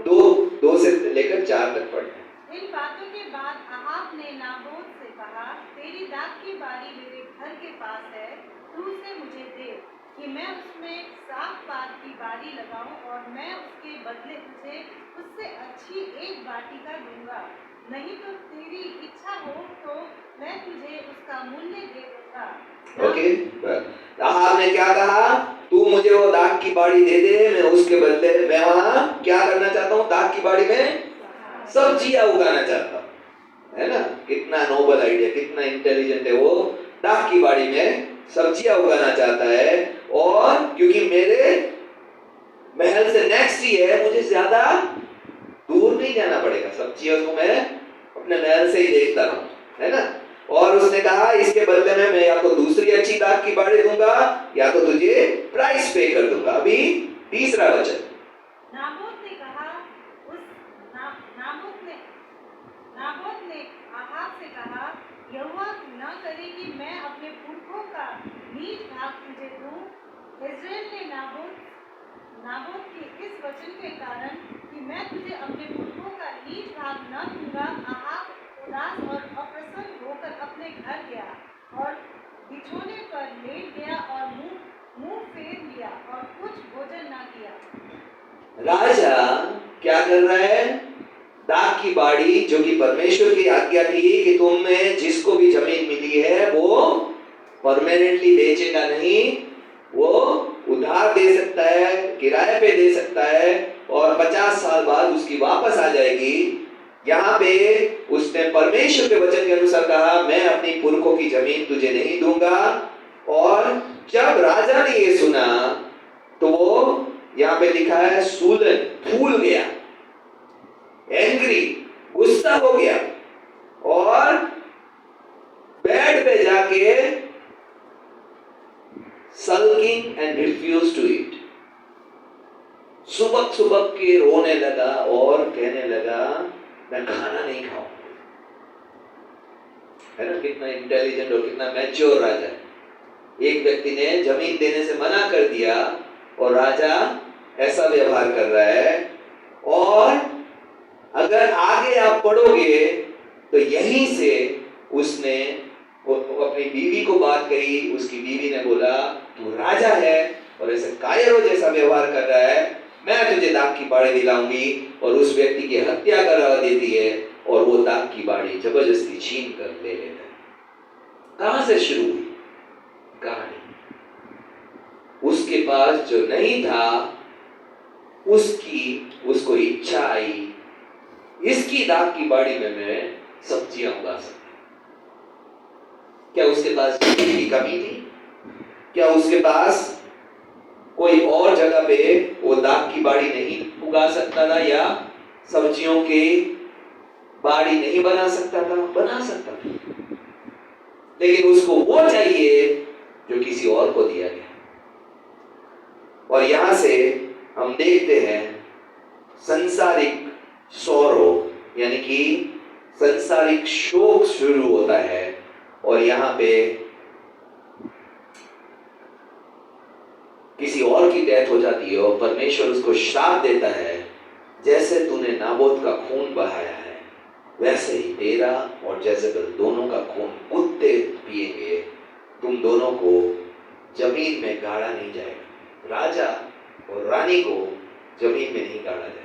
2 से लेकर 4 तक पढ़ेंगे। इन बातों के बाद अहाब ने नाबोत से कहा, तेरी दाख की बारी मेरे घर के पास है, तू उसे मुझे दे कि मैं उसमें साफ पात की बारी लगाऊं और मैं उसके बदले तुझे उससे अच्छी एक वाटिका दूंगा। नहीं तो तेरी इच्छा हो तो मैं तुझे उसका मूल्य दे दूंगा। ओके, अहाब ने क्या कहा? तू मुझे वो दाख की बाड़ी दे दे, मैं उसके बदले मैं वहां क्या करना चाहता हूँ? दाख की बाड़ी में सब्जियां उगाना चाहता हूँ, है ना? कितना नोबल आइडिया, कितना इंटेलिजेंट है वो। दाख की बाड़ी में सब्जियां उगाना चाहता है और क्योंकि मेरे महल से नेक्स्ट ही है, मुझे ज्यादा दूर नहीं जाना पड़ेगा, सब्जियों को मैं अपने महल से ही देखता रहूं, है ना? और उसने कहा इसके बदले में मैं या तो दूसरी अच्छी दाख की बाड़ी दूंगा या तो तुझे प्राइस पे कर दूंगा। अभी तीसरा वचन। नाबोत ने कहा, नाबोत ने अहाब से कहा, यहोवा न करे कि मैं अपने पुरखों का नीच भाग तुझे दूं। इज़राइल ने नाबोत के इस वचन के कारण कि मैं तुझे अपने पुरखों का नीच भाग न दूंगा, अहाब उदास और अप्रसन्न होकर अपने घर गया और बिछौने पर लेट गया किया और कुछ भोजन ना किया। राजा क्या कर रहा है? दाख की बाड़ी, जो कि परमेश्वर की आज्ञा थी कि तुम्हें जिसको भी जमीन मिली है वो परमानेंटली बेचेगा नहीं, वो उधार दे सकता है, किराए पे दे सकता है और 50 साल बाद उसकी वापस आ जाएगी। यहाँ पे उसने परमेश्वर के वचन के अनुसार कहा, मैं अपनी पुरखों की जमीन तुझे नहीं दूंगा। और जब राजा ने ये सुना तो वो यहाँ पे लिखा है सूलन, फूल गया, एंग्री, गुस्सा हो गया और बेड पे जाके sulking and refused to eat, सुबह सुबह के रोने लगा और कहने लगा मैं खाना नहीं खाऊंगा। है ना, कितना इंटेलिजेंट और कितना मैच्योर राजा है। एक व्यक्ति ने जमीन देने से मना कर दिया और राजा ऐसा व्यवहार कर रहा है। और अगर आगे आप पढ़ोगे तो यहीं से उसने अपनी बीवी को बात कही। उसकी बीवी ने बोला तू राजा है और ऐसे कायरों जैसा व्यवहार कर रहा है, मैं तुझे दाख की बाड़ी दिलाऊंगी। और उस व्यक्ति की हत्या करा देती है और वो दाख की बाड़ी जबरदस्ती छीन कर ले लेता है। कहां से शुरू हुई कहानी? उसके पास जो नहीं था उसको इच्छा आई, इसकी दाख की बाड़ी में मैं सब्जियां उगा सकता। क्या उसके पास जमीन की कमी थी? क्या उसके पास कोई और जगह पे वो दाख की बाड़ी नहीं उगा सकता था या सब्जियों की बाड़ी नहीं बना सकता था? बना सकता था, लेकिन उसको वो चाहिए जो किसी और को दिया गया। और यहां से हम देखते हैं संसारिक सौरो यानी कि संसारिक शोक शुरू होता है। और यहां पे किसी और की डेथ हो जाती है और परमेश्वर उसको श्राप देता है, जैसे तूने नाबोत का खून बहाया है वैसे ही तेरा और जेजेबेल दोनों का खून कुत्ते पिएंगे, तुम दोनों को जमीन में गाड़ा नहीं जाएगा। राजा और रानी को जमीन में नहीं गाड़ा जाएगा।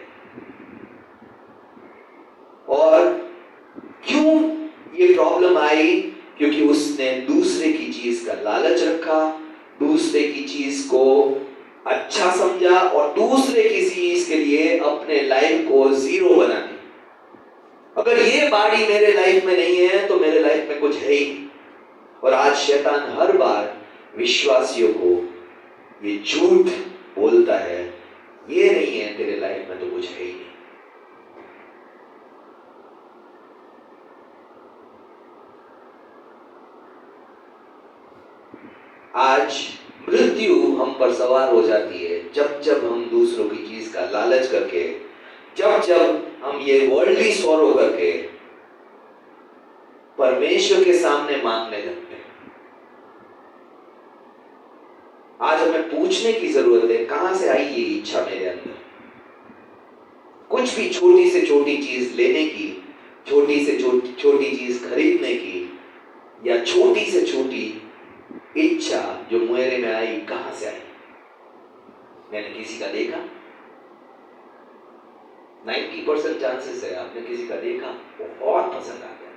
और क्यों ये प्रॉब्लम आई? क्योंकि उसने दूसरे की चीज का लालच रखा, दूसरे की चीज को अच्छा समझा और दूसरे की चीज के लिए अपने लाइफ को जीरो बना दिया। अगर ये बाड़ी मेरे लाइफ में नहीं है तो मेरे लाइफ में कुछ है ही नहीं। और आज शैतान हर बार विश्वासियों को ये झूठ बोलता है, ये नहीं है तेरे लाइफ में तो कुछ है ही नहीं। आज मृत्यु हम पर सवार हो जाती है जब हम दूसरों की चीज का लालच करके, जब हम ये वर्ल्डली सौरो करके परमेश्वर के सामने मांगने लगते हैं। आज हमें पूछने की जरूरत है कहां से आई ये इच्छा मेरे अंदर। कुछ भी छोटी से छोटी चीज लेने की, छोटी से छोटी चीज खरीदने की या छोटी से छोटी इच्छा जो मेरे में आई, कहां से आई? मैंने किसी का देखा, 90% चांसेस है आपने किसी का देखा, बहुत पसंद आ गया।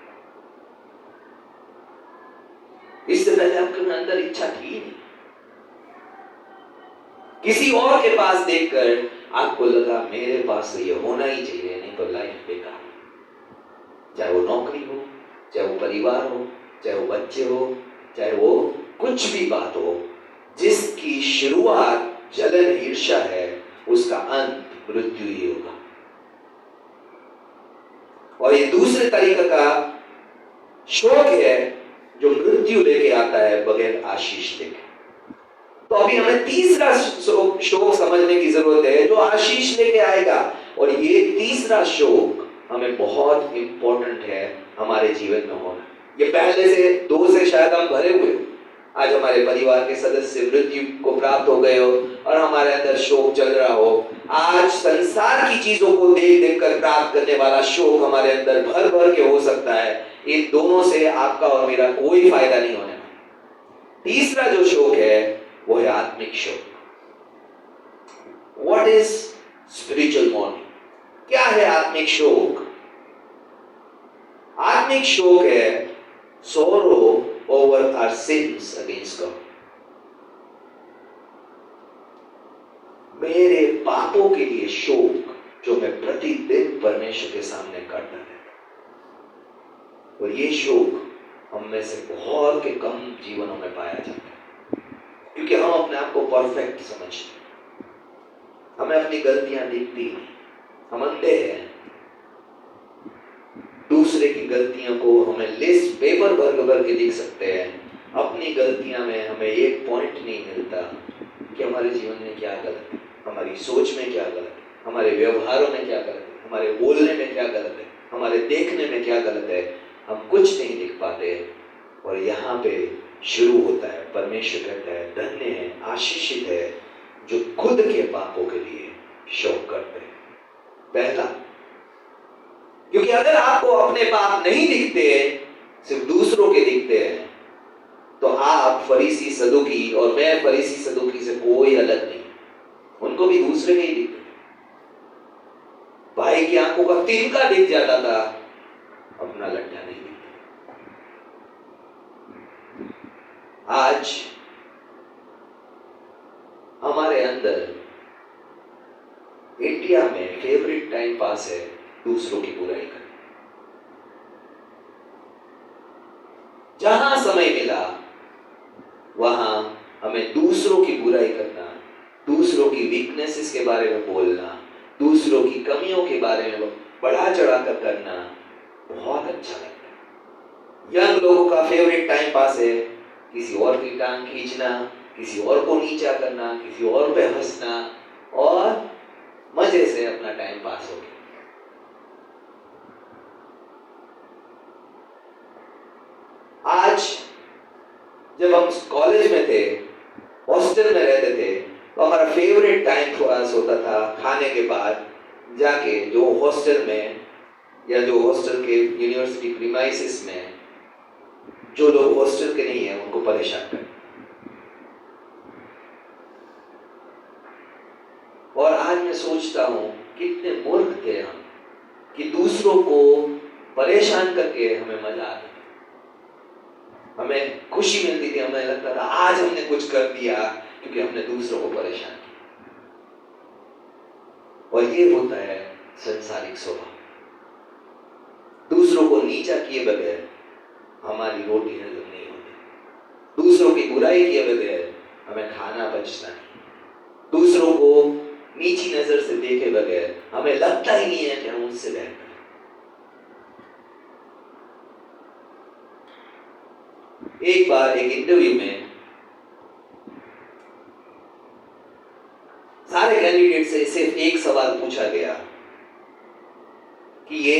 इससे पहले आपके अंदर इच्छा थी नहीं। किसी और के पास देखकर आपको लगा मेरे पास तो ये होना ही चाहिए, नहीं तो लाइफ बेकार। चाहे वो नौकरी हो, चाहे वो परिवार हो, चाहे वो बच्चे हो, चाहे वो कुछ भी बात हो, जिसकी शुरुआत जलन ईर्ष्या है उसका अंत मृत्यु ही होगा। और ये दूसरे तरीके का शोक है जो मृत्यु लेके आता है बगैर आशीष लेके। तो अभी हमें तीसरा शोक समझने की जरूरत है जो आशीष लेके आएगा। और ये तीसरा शोक हमें बहुत इंपॉर्टेंट है हमारे जीवन में होना। ये पहले से दो से शायद हम भरे हुए हो। आज हमारे परिवार के सदस्य मृत्यु को प्राप्त हो गए हो और हमारे अंदर शोक चल रहा हो। आज संसार की चीजों को देख देख कर प्राप्त करने वाला शोक हमारे अंदर भर भर के हो सकता है। इन दोनों से आपका और मेरा कोई फायदा नहीं होने वाला। तीसरा जो शोक है वो है आत्मिक शोक। What is spiritual morning? क्या है आत्मिक शोक? आत्मिक शोक है sorrow over our sins against God. मेरे पापों के लिए शोक जो मैं प्रतिदिन परमेश्वर के सामने करता रहता, और ये शोक हम में से बहुत के कम जीवनों में पाया जाता है, क्योंकि हम अपने आप को परफेक्ट समझते हैं, हमें अपनी गलतियां दिखती नहीं, हम अंधे हैं। दूसरे की गलतियों को हमें लिस्ट पेपर भर के दिख सकते हैं, अपनी गलतियां में हमें एक पॉइंट नहीं मिलता कि हमारे जीवन में क्या गलत है, हमारी सोच में क्या गलत है, हमारे व्यवहारों में क्या गलत है, हमारे बोलने में क्या गलत है, हमारे देखने में क्या गलत है, हम कुछ नहीं दिख पाते। और यहाँ पे शुरू होता है, परमेश्वर कहता है धन्य है, आशीषित है जो खुद के पापों के लिए शोक करते हैं। पहला, क्योंकि अगर आपको अपने पाप नहीं दिखते, सिर्फ दूसरों के दिखते हैं, तो आप फरीसी सदुकी, और मैं फरीसी सदुकी से कोई अलग नहीं, उनको भी दूसरे के ही दिखते। भाई की आंखों का तिनका दिख जाता था, अपना लट्ठा नहीं दिखता। आज हमारे अंदर इंडिया में फेवरेट टाइम पास है दूसरों की बुराई करना। जहां समय मिला वहां हमें दूसरों की बुराई करना, दूसरों की वीकनेसेस के बारे में बोलना, दूसरों की कमियों के बारे में बढ़ा चढ़ा कर करना बहुत अच्छा लगता है। यंग लोगों का फेवरेट टाइम पास है किसी और की टांग खींचना, किसी और को नीचा करना, किसी और पे हंसना, और मजे से अपना टाइम पास हो गया। आज जब हम कॉलेज में थे, हॉस्टल में रहते थे, तो हमारा फेवरेट टाइम पास होता था खाने के बाद जाके जो हॉस्टल में या जो हॉस्टल के यूनिवर्सिटी प्रीमाइसेस में जो लोग हॉस्टल के नहीं है उनको परेशान करें। और आज मैं सोचता हूं कितने मूर्ख थे हम कि दूसरों को परेशान करके हमें मजा आता था, हमें खुशी मिलती थी, हमें लगता था आज हमने कुछ कर दिया क्योंकि हमने दूसरों को परेशान किया। और ये होता है संसारिक स्वभाव। दूसरों को नीचा किए बगैर हमारी रोटी हजम नहीं होती, दूसरों की बुराई किए बगैर हमें खाना पचता नहीं, दूसरों को नीची नजर से देखे बगैर हमें लगता ही नहीं है कि हम उससे बेहतर हैं। एक बार एक इंटरव्यू में सारे कैंडिडेट से सिर्फ एक सवाल पूछा गया कि ये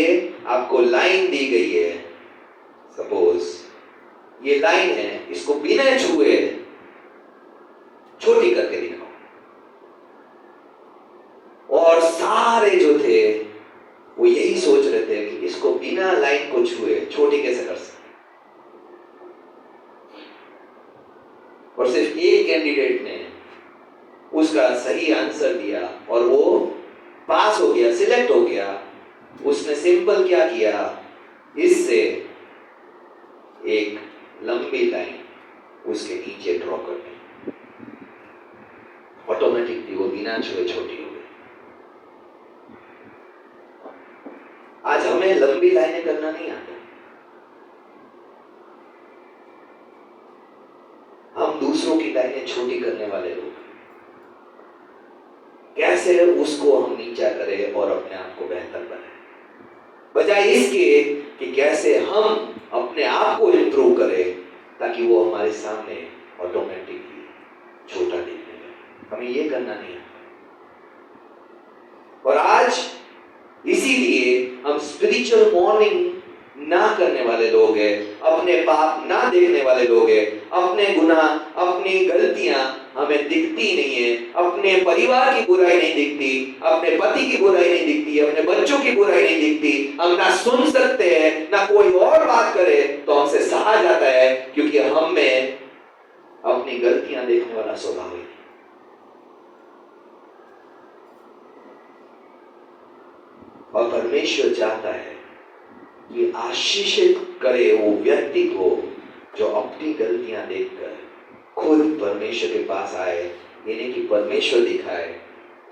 आपको लाइन दी गई है, सपोज ये लाइन है, इसको बिना छुए छोटी करके दिखाओ। और सारे जो थे वो यही सोच रहे थे कि इसको बिना लाइन को छुए छोटी कैसे कर सकते। और सिर्फ एक कैंडिडेट ने उसका सही आंसर दिया और वो पास हो गया, सिलेक्ट हो गया। उसने सिंपल क्या किया, इससे एक लंबी लाइन उसके नीचे ड्रॉ कर दी, ऑटोमेटिकली वो बिना छुए छोटी हो गई। आज हमें लंबी लाइनें करना नहीं आता, हम दूसरों की लाइनें छोटी करने वाले लोग। कैसे उसको हम नीचा करें और अपने आप को बेहतर बनाएं, बजाय इसके कि कैसे हम अपने आप को इंप्रूव करें ताकि वो हमारे सामने ऑटोमेटिकली छोटा दिखने लगे। हमें ये करना नहीं आता। और आज इसीलिए हम स्पिरिचुअल मॉर्निंग ना करने वाले लोग हैं, अपने पाप ना देखने वाले लोग हैं, अपने गुनाह, अपनी गलतियां हमें दिखती नहीं है, अपने परिवार की बुराई नहीं दिखती, अपने पति की बुराई नहीं दिखती, अपने बच्चों की बुराई नहीं दिखती। हम ना सुन सकते हैं, ना कोई और बात करे तो हमसे सहा जाता है, क्योंकि हम में अपनी गलतियां देखने वाला स्वभाव है। परमेश्वर चाहता है कि आशीषित करे वो व्यक्ति को जो अपनी गलतियां देखकर खुद परमेश्वर के पास आए, यानी कि परमेश्वर दिखाए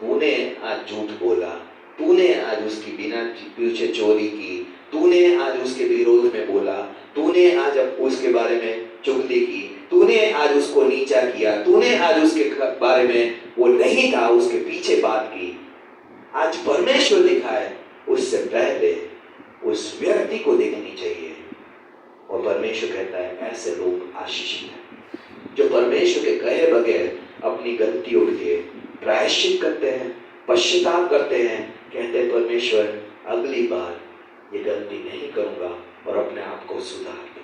तूने आज झूठ बोला, तूने आज उसकी बिना पीछे चोरी की, तूने आज उसके विरोध में बोला, तूने आज उसके बारे में चुगली की, तूने आज उसको नीचा किया, तूने आज उसके बारे में वो नहीं था उसके पीछे बात की। आज परमेश्वर दिखाए उससे पहले उस व्यक्ति को देखनी चाहिए। और परमेश्वर कहता है ऐसे लोग आशीषित हैं जो परमेश्वर के कहे बगैर अपनी गलतियों के लिए प्रायश्चित करते हैं, पश्चाताप करते हैं, कहते हैं परमेश्वर अगली बार ये गलती नहीं करूंगा और अपने आप को सुधार दे।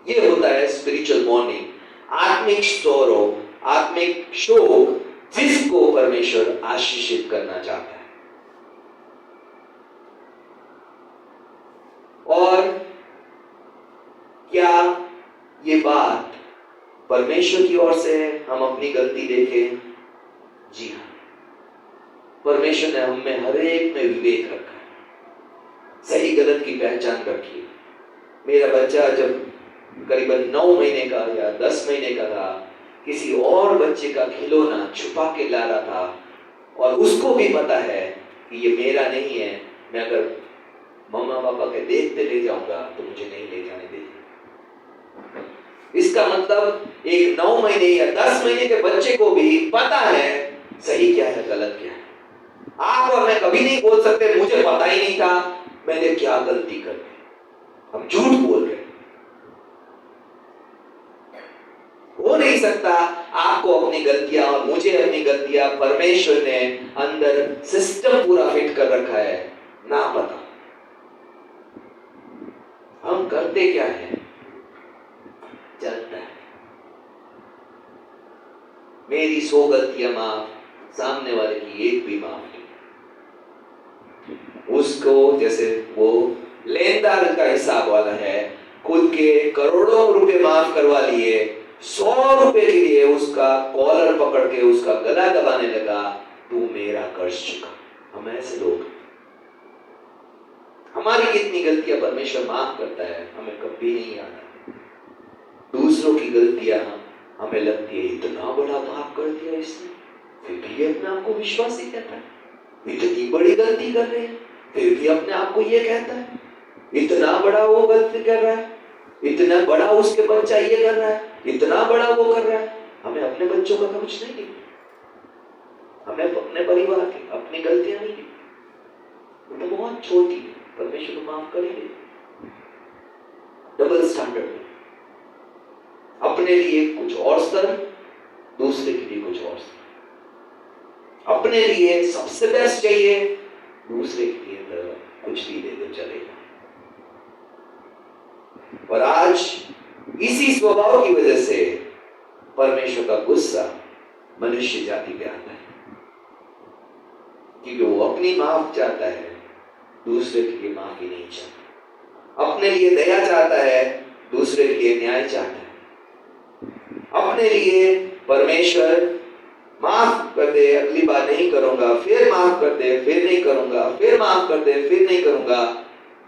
ये होता है स्पिरिचुअल मॉर्निंग, आत्मिक सोरो, आत्मिक शोक, जिसको परमेश्वर आशीषित करना चाहता है। और क्या ये बात परमेश्वर की ओर से है हम अपनी गलती देखें? जी हाँ, परमेश्वर ने हम में हर एक में विवेक रखा है, सही गलत की पहचान रखी है। मेरा बच्चा जब करीबन 9 महीने का या 10 महीने का था, किसी और बच्चे का खिलौना छुपा के ला रहा था और उसको भी पता है कि ये मेरा नहीं है, मैं अगर मम्मा पापा के देखते ले जाऊंगा तो मुझे नहीं ले जाने देंगे। इसका मतलब एक 9 महीने या 10 महीने के बच्चे को भी पता है सही क्या है गलत क्या है। आप और मैं कभी नहीं बोल सकते मुझे पता ही नहीं था मैंने क्या गलती कर दी, हम झूठ बोल रहे। हो नहीं सकता आपको अपनी गलतियां और मुझे अपनी गलतियां, परमेश्वर ने अंदर सिस्टम पूरा फिट कर रखा है, ना पता। हम करते क्या है, चलता है। मेरी 100 गलतियां माफ, सामने वाले की एक भी माफ नहीं। उसको जैसे वो लेनदार का हिसाब वाला है, खुद के करोड़ों रुपए माफ करवा लिए, 100 रुपए के लिए उसका कॉलर पकड़ के उसका गला दबाने लगा, तू मेरा कर्ज चुका। हम ऐसे लोग, हमारी कितनी गलतियां परमेश्वर माफ करता है हमें कभी नहीं आता। दूसरों की गलतियां हमें लगती है इतना बड़ा पाप कर दिया इसने, फिर भी अपने आप को विश्वास ही कहता है, इतनी बड़ी गलती कर रहे हैं फिर भी अपने आप को ये कहता है, इतना बड़ा वो गलती कर रहा है, इतना बड़ा उसके बच्चा ये कर रहा है, इतना बड़ा वो कर रहा है। हमें अपने बच्चों का कुछ नहीं दिखता, हमें अपने परिवार की अपनी गलतियां नहीं दिखती, तो बहुत छोटी है, परमेश्वर को माफ करेंगे। डबल स्टैंडर्ड, अपने लिए कुछ और स्तर, दूसरे के लिए कुछ और स्तर। अपने लिए सबसे बेस्ट चाहिए, दूसरे के लिए कुछ भी दे दे चलेगा। और आज इसी स्वभाव की वजह से परमेश्वर का गुस्सा मनुष्य जाति पे आता है, क्योंकि वो अपनी माफ चाहता है, दूसरे के लिए माफी नहीं चाहता। अपने लिए दया चाहता है, दूसरे के लिए न्याय चाहता है। अपने लिए परमेश्वर माफ कर दे, अगली बार नहीं करूंगा, फिर माफ कर दे, फिर नहीं करूंगा, फिर माफ कर दे, फिर नहीं करूंगा।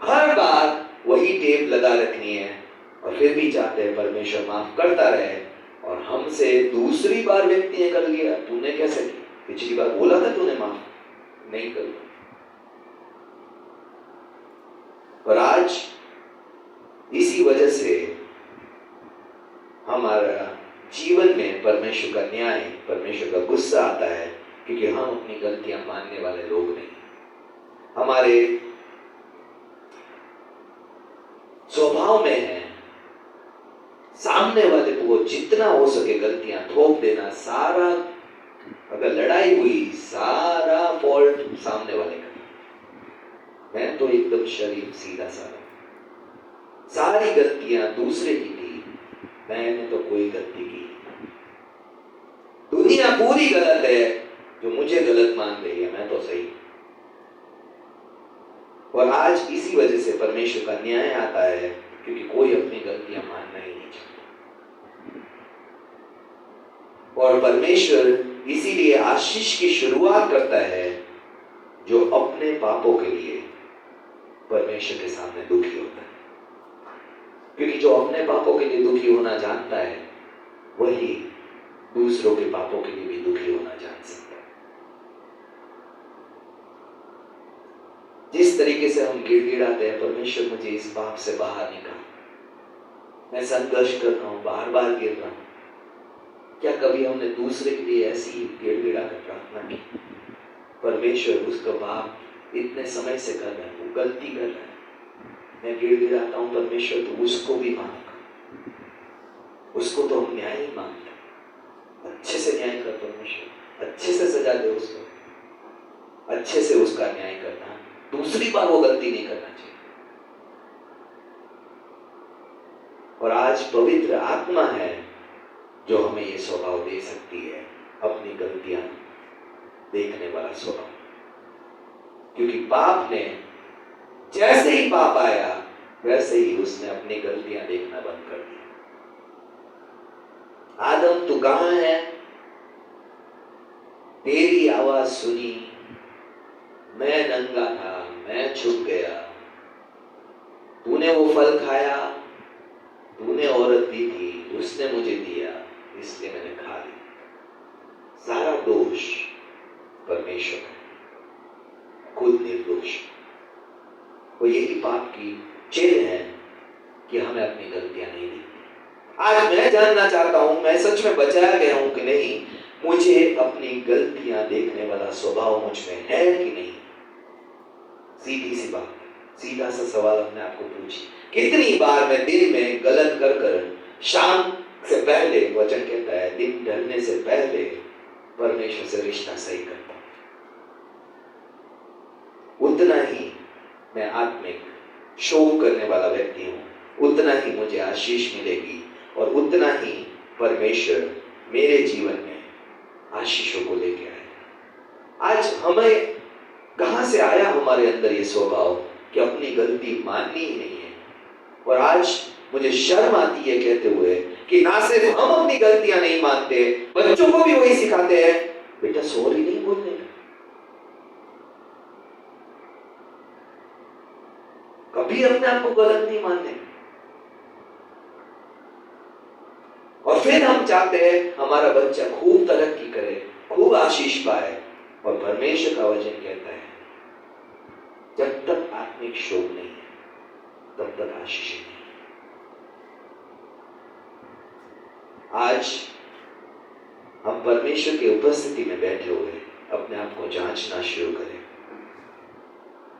हर बार वही टेप लगा रखनी है और फिर भी चाहते हैं परमेश्वर माफ करता रहे। और हमसे दूसरी बार व्यक्ति ने कर लिया, तूने कैसे किया, पिछली बार बोला था तूने माफ नहीं करूंगा। और आज इसी वजह से हमारा जीवन में परमेश्वर का न्याय, परमेश्वर का गुस्सा आता है, क्योंकि हम अपनी गलतियां मानने वाले लोग नहीं। हमारे स्वभाव में है सामने वाले को जितना हो सके गलतियां थोप देना। सारा अगर लड़ाई हुई, सारा फॉल्ट सामने वाले का, मैं तो एकदम शरीफ सीधा साधा, सारी गलतियां दूसरे की थी, मैंने तो कोई गलती की। दुनिया पूरी गलत है, जो मुझे गलत मान रही है, मैं तो सही। और आज इसी वजह से परमेश्वर का न्याय आता है, क्योंकि कोई अपनी गलतियां मानना ही नहीं चाहता। और परमेश्वर इसीलिए आशीष की शुरुआत करता है जो अपने पापों के लिए परमेश्वर के सामने दुखी होता है, क्योंकि जो अपने पापों के लिए दुखी होना जानता है वही दूसरों के पापों के लिए भी दुखी होना जान सकता है। जिस तरीके से हम गिड़गिड़ाते हैं, परमेश्वर मुझे इस पाप से बाहर निकाल, मैं संघर्ष कर रहा हूं, बार बार गिर रहा हूं, क्या कभी हमने दूसरे के लिए ऐसी ही गिड़गिड़ा कर प्रार्थना की? परमेश्वर उसका पाप इतने समय से कर रहा है, वो गलती कर रहा है, मैं गिड़गिड़ाता हूं, परमेश्वर तो उसको भी मानेगा, उसको तो हम न्याय ही मानते हैं। अच्छे से न्याय कर परमेश्वर, अच्छे से सजा दे उसको, अच्छे से उसका न्याय करना, दूसरी बार वो गलती नहीं करना चाहिए। और आज पवित्र आत्मा है जो हमें ये स्वभाव दे सकती है, अपनी गलतियां देखने वाला स्वभाव। क्योंकि पाप ने, जैसे ही पाप आया वैसे ही उसने अपनी गलतियां देखना बंद कर दिया। आदम तू कहां है? तेरी आवाज सुनी, मैं नंगा था, मैं छुप गया, तूने वो फल खाया, तूने औरत दी थी, उसने मुझे दिया, इसलिए मैंने खा लिया। सारा दोष परमेश्वर का, खुद निर्दोष। और यही पाप की चेन है कि हमें अपनी गलतियां नहीं दिखती। आज मैं जानना चाहता हूं, मैं सच में बचाया गया हूं कि नहीं, मुझे अपनी गलतियां देखने वाला स्वभाव मुझ में है कि नहीं। सीधी सी बात, सीधा सा सवाल अपने आप को पूछिए, कितनी बार मैं दिन में गलत कर कर शाम से पहले, वचन कहता है दिन ढलने से पहले परमेश्वर से रिश्ता सही करता हूं। उतना ही मैं आत्मिक शोक करने वाला व्यक्ति हूं, उतना ही मुझे आशीष मिलेगी और उतना ही परमेश्वर मेरे जीवन में आशीषों को लेके आए। आज हमें कहां से आया हमारे अंदर ये स्वभाव कि अपनी गलती माननी ही नहीं है। और आज मुझे शर्म आती है कहते हुए कि ना सिर्फ हम अपनी गलतियां नहीं मानते, बच्चों को भी वही सिखाते हैं, बेटा सॉरी नहीं बोलने का, कभी अपने आप को गलत नहीं मानने। और फिर हम चाहते हैं हमारा बच्चा खूब तरक्की करे, खूब आशीष पाए। और परमेश्वर का वचन कहता है जब तक आत्मिक शोक नहीं है तब तक आशीष नहीं। आज हम परमेश्वर की उपस्थिति में बैठे हुए अपने आप को जांचना शुरू करें।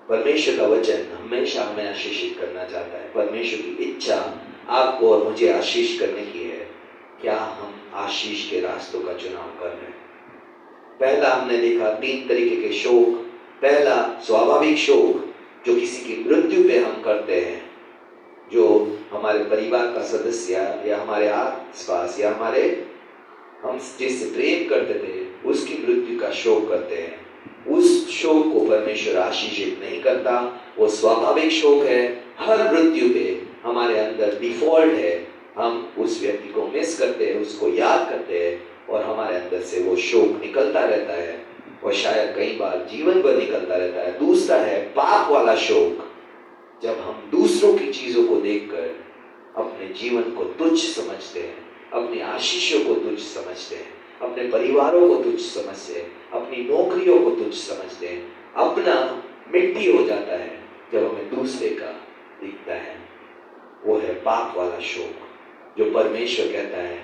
परमेश्वर का वचन हमेशा हमें आशीषित करना चाहता है। परमेश्वर की इच्छा आपको और मुझे आशीष करने की है। क्या हम आशीष के रास्तों का चुनाव कर रहे हैं? पहला हमने देखा 3 तरीके के शोक। पहला स्वाभाविक शोक जो किसी की मृत्यु पे हम करते हैं, जो हमारे परिवार का सदस्य या हमारे आसपास या हम जिससे प्रेम करते थे उसकी मृत्यु का शोक करते हैं। उस शोक को परमेश्वर आशीषित नहीं करता। वो स्वाभाविक शोक है। हर मृत्यु पे हमारे अंदर डिफॉल्ट है, हम उस व्यक्ति को मिस करते हैं, उसको याद करते हैं और हमारे अंदर से वो शोक निकलता रहता है और शायद कई बार जीवन भर निकलता रहता है। दूसरा है पाप वाला शोक, जब हम दूसरों की चीजों को देखकर अपने जीवन को तुच्छ समझते हैं, अपनी आशीषों को तुच्छ समझते हैं, अपने परिवारों को तुच्छ समझते हैं, अपनी नौकरियों को तुच्छ समझते हैं, अपना मिट्टी हो जाता है जब हमें दूसरे का दिखता है। वो है पाप वाला शोक जो परमेश्वर कहता है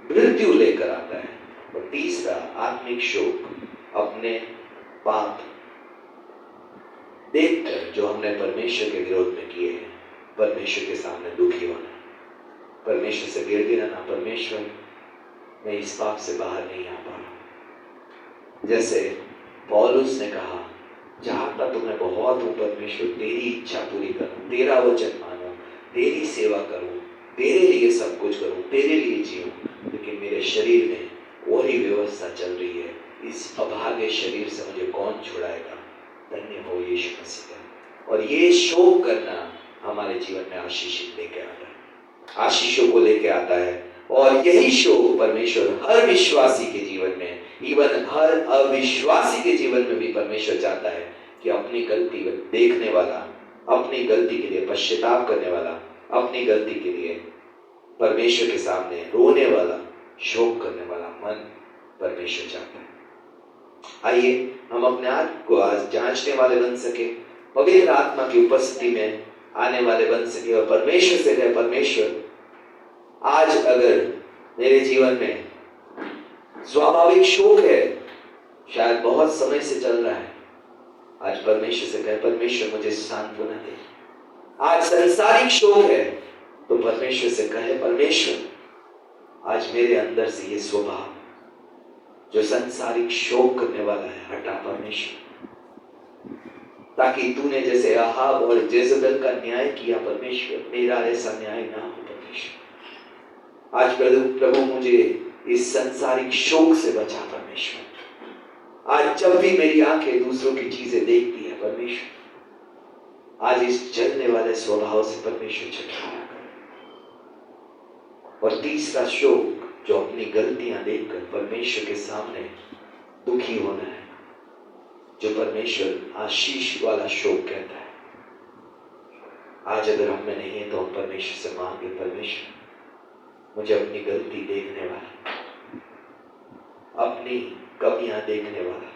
मृत्यु लेकर आता है। और तीसरा आत्मिक शोक, अपने पाप देखकर जो हमने परमेश्वर के विरोध में किए हैं, परमेश्वर के सामने दुखी होना, परमेश्वर से गिड़गिड़ाना, परमेश्वर मैं इस पाप से बाहर नहीं आ पा रहा। जैसे पौलुस ने कहा, चाहता तो मैं बहुत हूं परमेश्वर, तेरी इच्छा पूरी करूं, तेरा वचन मानूं, तेरी सेवा करूं, तेरे लिए सब कुछ करूं, तेरे लिए जीऊं, लेकिन मेरे शरीर में वही व्यवस्था चल रही है। इस अभागे शरीर से मुझे कौन छुड़ाएगा? धन्य हो यीशु मसीह का। और ये शोक करना हमारे जीवन में आशीष लेके आता है, आशीषों को लेके आता है। और यही शोक परमेश्वर हर विश्वासी के जीवन में, इवन हर अविश्वासी के जीवन में भी परमेश्वर चाहता है कि अपनी गलती देखने वाला, अपनी गलती के लिए पश्चाताप करने वाला, अपनी गलती के लिए परमेश्वर के सामने रोने वाला, शोक करने वाला मन परमेश्वर चाहता है। आइए हम अपने आप को आज जांचने वाले बन सके, पवित्र आत्मा की उपस्थिति में आने वाले बन सके और परमेश्वर से कहे, परमेश्वर आज अगर मेरे जीवन में स्वाभाविक शोक है, शायद बहुत समय से चल रहा है, आज परमेश्वर से कहे, परमेश्वर मुझे सांत्वना दे। आज संसारिक शोक है तो परमेश्वर से कहे, परमेश्वर आज मेरे अंदर से ये स्वभाव जो संसारिक शोक करने वाला है हटा परमेश्वर, ताकि तूने जैसे अहाब और जेजबेल का न्याय किया परमेश्वर, मेरा ऐसा न्याय ना हो परमेश्वर। आज प्रभु मुझे इस संसारिक शोक से बचा परमेश्वर। आज जब भी मेरी आंखें दूसरों की चीजें देखती है परमेश्वर, आज इस जलने वाले स्वभाव से परमेश्वर छुटकारा कर। और तीसरा शोक जो अपनी गलतियां देखकर परमेश्वर के सामने दुखी होना है, जो परमेश्वर आशीष वाला शोक कहता है। आज अगर हम में नहीं है तो हम परमेश्वर से मांगे, परमेश्वर मुझे अपनी गलती देखने वाला, अपनी कमियां देखने वाला,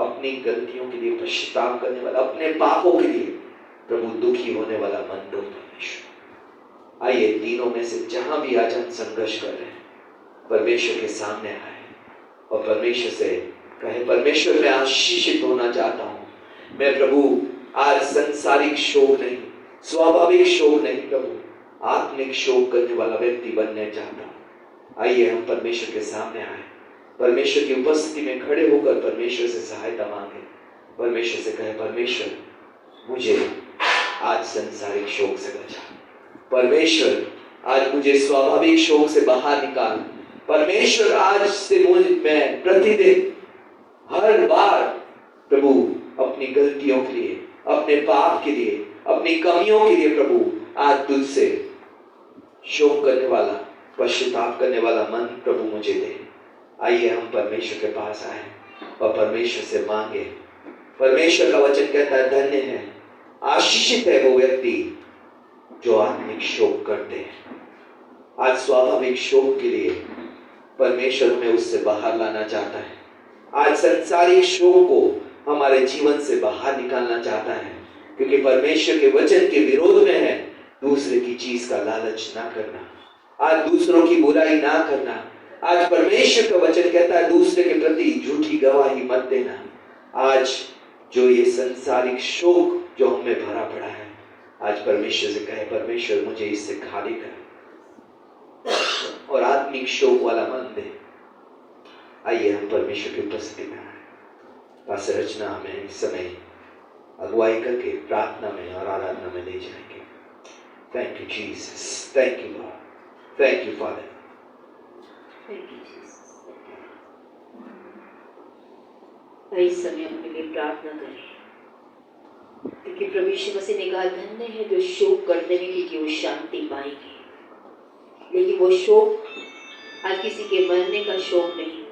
अपनी गलतियों के लिए पश्चाताप करने वाला, अपने पापों के लिए प्रभु दुखी होने वाला मन दो परमेश्वर। आइए तीनों में से जहां भी आज हम संघर्ष कर रहे हैं, परमेश्वर के सामने आए और परमेश्वर से कहे, परमेश्वर मैं आशीषित होना चाहता हूं। मैं प्रभु आज संसारिक शोक नहीं, स्वाभाविक शोक नहीं, प्रभु आत्मिक शोक करने वाला व्यक्ति बनने चाहता हूं। आइए हम परमेश्वर के सामने आए, परमेश्वर की उपस्थिति में खड़े होकर परमेश्वर से सहायता मांगे, परमेश्वर से कहे, परमेश्वर मुझे आज संसारिक शोक से बचा, परमेश्वर आज मुझे स्वाभाविक शोक से बाहर निकाल, परमेश्वर आज से मैं प्रतिदिन हर बार प्रभु अपनी गलतियों के लिए, अपने पाप के लिए, अपनी कमियों के लिए प्रभु आज तुझसे शोक करने वाला, पश्चाताप करने वाला मन प्रभु मुझे दे। आइए हम परमेश्वर के पास आए और परमेश्वर से मांगे। परमेश्वर का वचन कहता है, धन्य है, आशीषित है वो व्यक्ति जो आत्मिक शोक करते हैं। आज स्वाभाविक शोक के लिए परमेश्वर हमें उससे बाहर लाना चाहता है। आज संसारिक शोक को हमारे जीवन से बाहर निकालना चाहता है, क्योंकि परमेश्वर के वचन के विरोध में है दूसरे की चीज का लालच ना करना, आज दूसरों की बुराई ना करना। आज परमेश्वर का वचन कहता है, दूसरे के प्रति झूठी गवाही मत देना। आज जो ये संसारिक शोक जो हमें भरा पड़ा है, आज परमेश्वर से कहे, परमेश्वर मुझे इससे खाली कर और आत्मिक शोक वाला मन दे। आइए हम परमेश्वर की उपस्थिति में आए। पास रचना हमें इस समय अगुवाई करके प्रार्थना में और आराधना में ले जाएंगे। Thank you Jesus, thank you Lord, thank you father, thank you Jesus. इस समय अपने लिए प्रार्थना करें, क्योंकि प्रभु यीशु मसीह ने कहा, धन्य है जो शोक करते हैं क्योंकि वो शांति पाएंगे। लेकिन वो शोक आज किसी के मरने का शोक नहीं,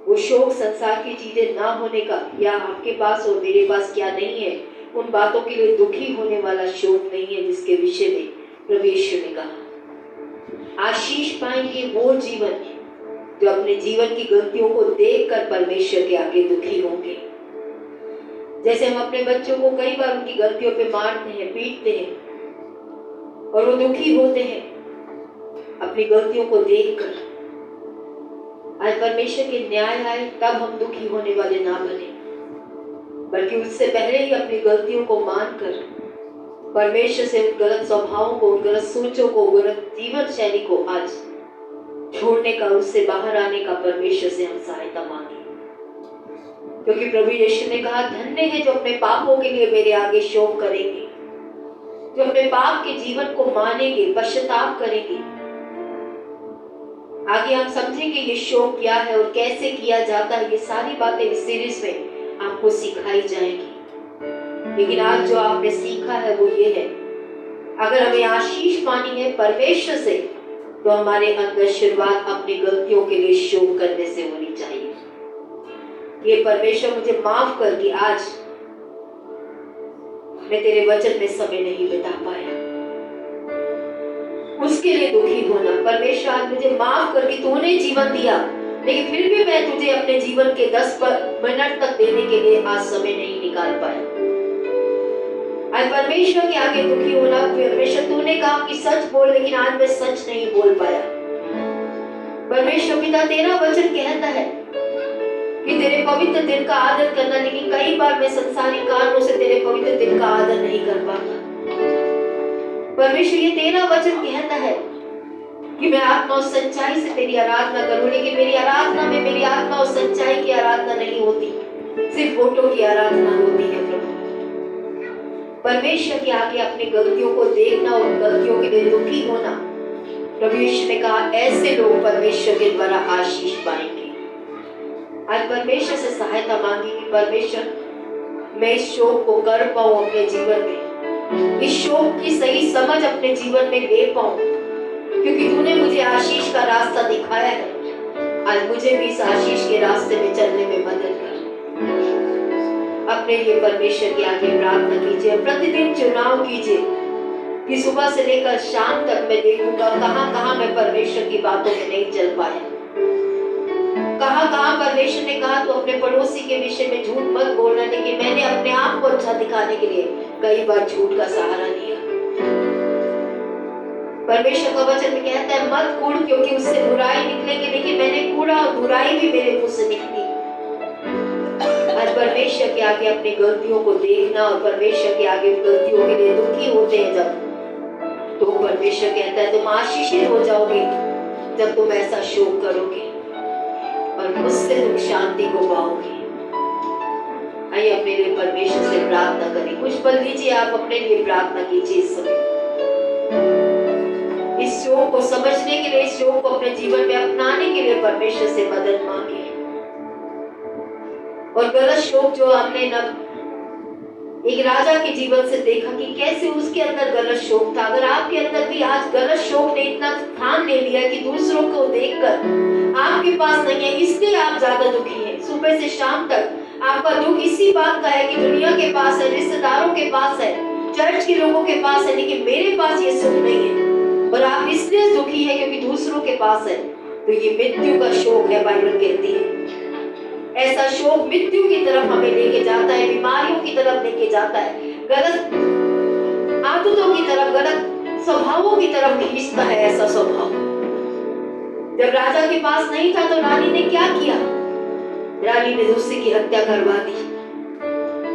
वो शोक संसार की चीजें ना होने का या आपके पास और मेरे पास क्या नहीं है उन बातों के लिए दुखी होने वाला शोक नहीं है, जिसके विषय में प्रभु यीशु ने कहा आशीष पाएंगे वो जीवन जो अपने जीवन की गलतियों को देखकर परमेश्वर के आगे दुखी होंगे। जैसे हम अपने बच्चों को कई बार उनकी गलतियों पे मारते हैं, पीटते हैं और वो दुखी होते हैं अपनी गलतियों को देखकर। आज परमेश्वर के न्याय आए तब हम दुखी होने वाले ना बने, बल्कि उससे पहले ही अपनी गलतियों को मानकर परमेश्वर से उन गलत स्वभावों को, उन गलत सोचों को, गलत जीवन शैली को आज छोड़ने का, उससे बाहर आने का परमेश्वर से हम सहायता मांगे। क्योंकि प्रभु यीशु ने कहा, धन्य है जो अपने पापों के लिए मेरे आगे शोक करेंगे, जो अपने पाप के जीवन को मानेंगे, पश्चाताप करेंगे। आगे हम समझेंगे ये शोक क्या है और कैसे किया जाता है। ये सारी बातें इस सीरीज में आपको सिखाई जाएंगी। लेकिन आज जो आपने सीखा है वो ये है, अगर हमें आशीष पानी है परमेश्वर से, तो हमारे अंदर शुरुआत अपनी गलतियों के लिए शोक करने से होनी चाहिए। ये परमेश्वर मुझे माफ कर कि आज मैं तेरे वचन में समय नहीं बिता पाया, उसके लिए दुखी होना। परमेश्वर आज मुझे माफ कर कि तूने जीवन दिया, लेकिन फिर भी मैं तुझे अपने जीवन के 10 मिनट तक देने के लिए आज समय नहीं निकाल पाया। आज परमेश्वर के आगे दुखी होना, परमेश्वर तूने कहा कि सच बोल, लेकिन आज मैं सच नहीं बोल पाया। परमेश्वर पिता तेरा वचन कहता है कि तेरे पवित्र दिन का आदर करना, लेकिन कई बार मैं संसारिक कारणों से तेरे पवित्र दिन का आदर नहीं कर पाता। परमेश्वर ये तेरा वचन कहता है कि मैं आत्मा और सच्चाई से तेरी आराधना करूं, लेकिन मेरी आराधना में मेरी आत्मा और सच्चाई की आराधना नहीं होती, सिर्फ फोटो की आराधना होती है। प्रभु परमेश्वर के आगे अपनी गलतियों को देखना और गलतियों के लिए दुखी होना, प्रभु यीशु ने कहा ऐसे लोग परमेश्वर के द्वारा आशीष पाएंगे। आज परमेश्वर से सहायता मांगी कि परमेश्वर मैं इस शोक को कर पाऊं अपने जीवन में, इस शोक की सही समझ अपने जीवन में ले पाऊं, क्योंकि तूने मुझे आशीष का रास्ता दिखाया है। आज मुझे भी इस आशीष के रास्ते में चलने में मदद कर। अपने लिए परमेश्वर के आगे प्रार्थना कीजिए, प्रतिदिन चुनाव कीजिए कि सुबह से लेकर शाम तक मैं देखूंगा कहां कहां मैं परमेश्वर की बातों में नहीं चल पाया, कहां कहां परमेश्वर ने कहा तो अपने पड़ोसी के विषय में झूठ मत बोलना, लेकिन मैंने अपने आप को अच्छा दिखाने के लिए कई बार झूठ का सहारा लिया। परमेश्वर का वचन में कहता है मत कूड़ क्योंकि उससे बुराई निकलेगी, लेकिन मैंने कूड़ा और बुराई भी मेरे मुंह से निकली। आज परमेश्वर के आगे अपनी गलतियों को देखना और परमेश्वर के आगे गलतियों के लिए दुखी होते हैं जब, तो परमेश्वर कहता है तुम आशीषित हो जाओगे जब तुम ऐसा शोक करोगे और मुझसे तुम शांति को पाओगे। आइए अपने लिए परमेश्वर से प्रार्थना करें, कुछ पल लीजिए, आप अपने लिए प्रार्थना कीजिए इस समय। इस शोक को समझने के लिए, इस शोक को अपने जीवन में अपनाने के लिए परमेश्वर से मदद मांगे। और गलत शोक जो हमने न एक राजा के जीवन से देखा कि कैसे उसके अंदर गलत शोक था, अगर आपके अंदर भी आज गलत शोक ने इतना स्थान ले लिया कि दूसरों को देखकर आपके पास नहीं है, इसलिए आप ज्यादा दुखी हैं। सुबह से शाम तक आपका दुख इसी बात का है कि दुनिया के पास है, रिश्तेदारों के पास है, चर्च के लोगों के पास है, लेकिन मेरे पास ये सुख नहीं है। और आप इसलिए दुखी है क्योंकि दूसरों के पास है। तो ये मृत्यु का शोक है, बाइबल कहती है। ऐसा शोक मृत्यु की तरफ हमें लेके जाता है, बीमारियों की तरफ लेके जाता है, गलत आदतों की तरफ, गलत स्वभावों की तरफ खींचता है। ऐसा स्वभाव जब राजा के पास नहीं था तो रानी ने क्या किया? रानी ने दूसरे की हत्या करवा दी।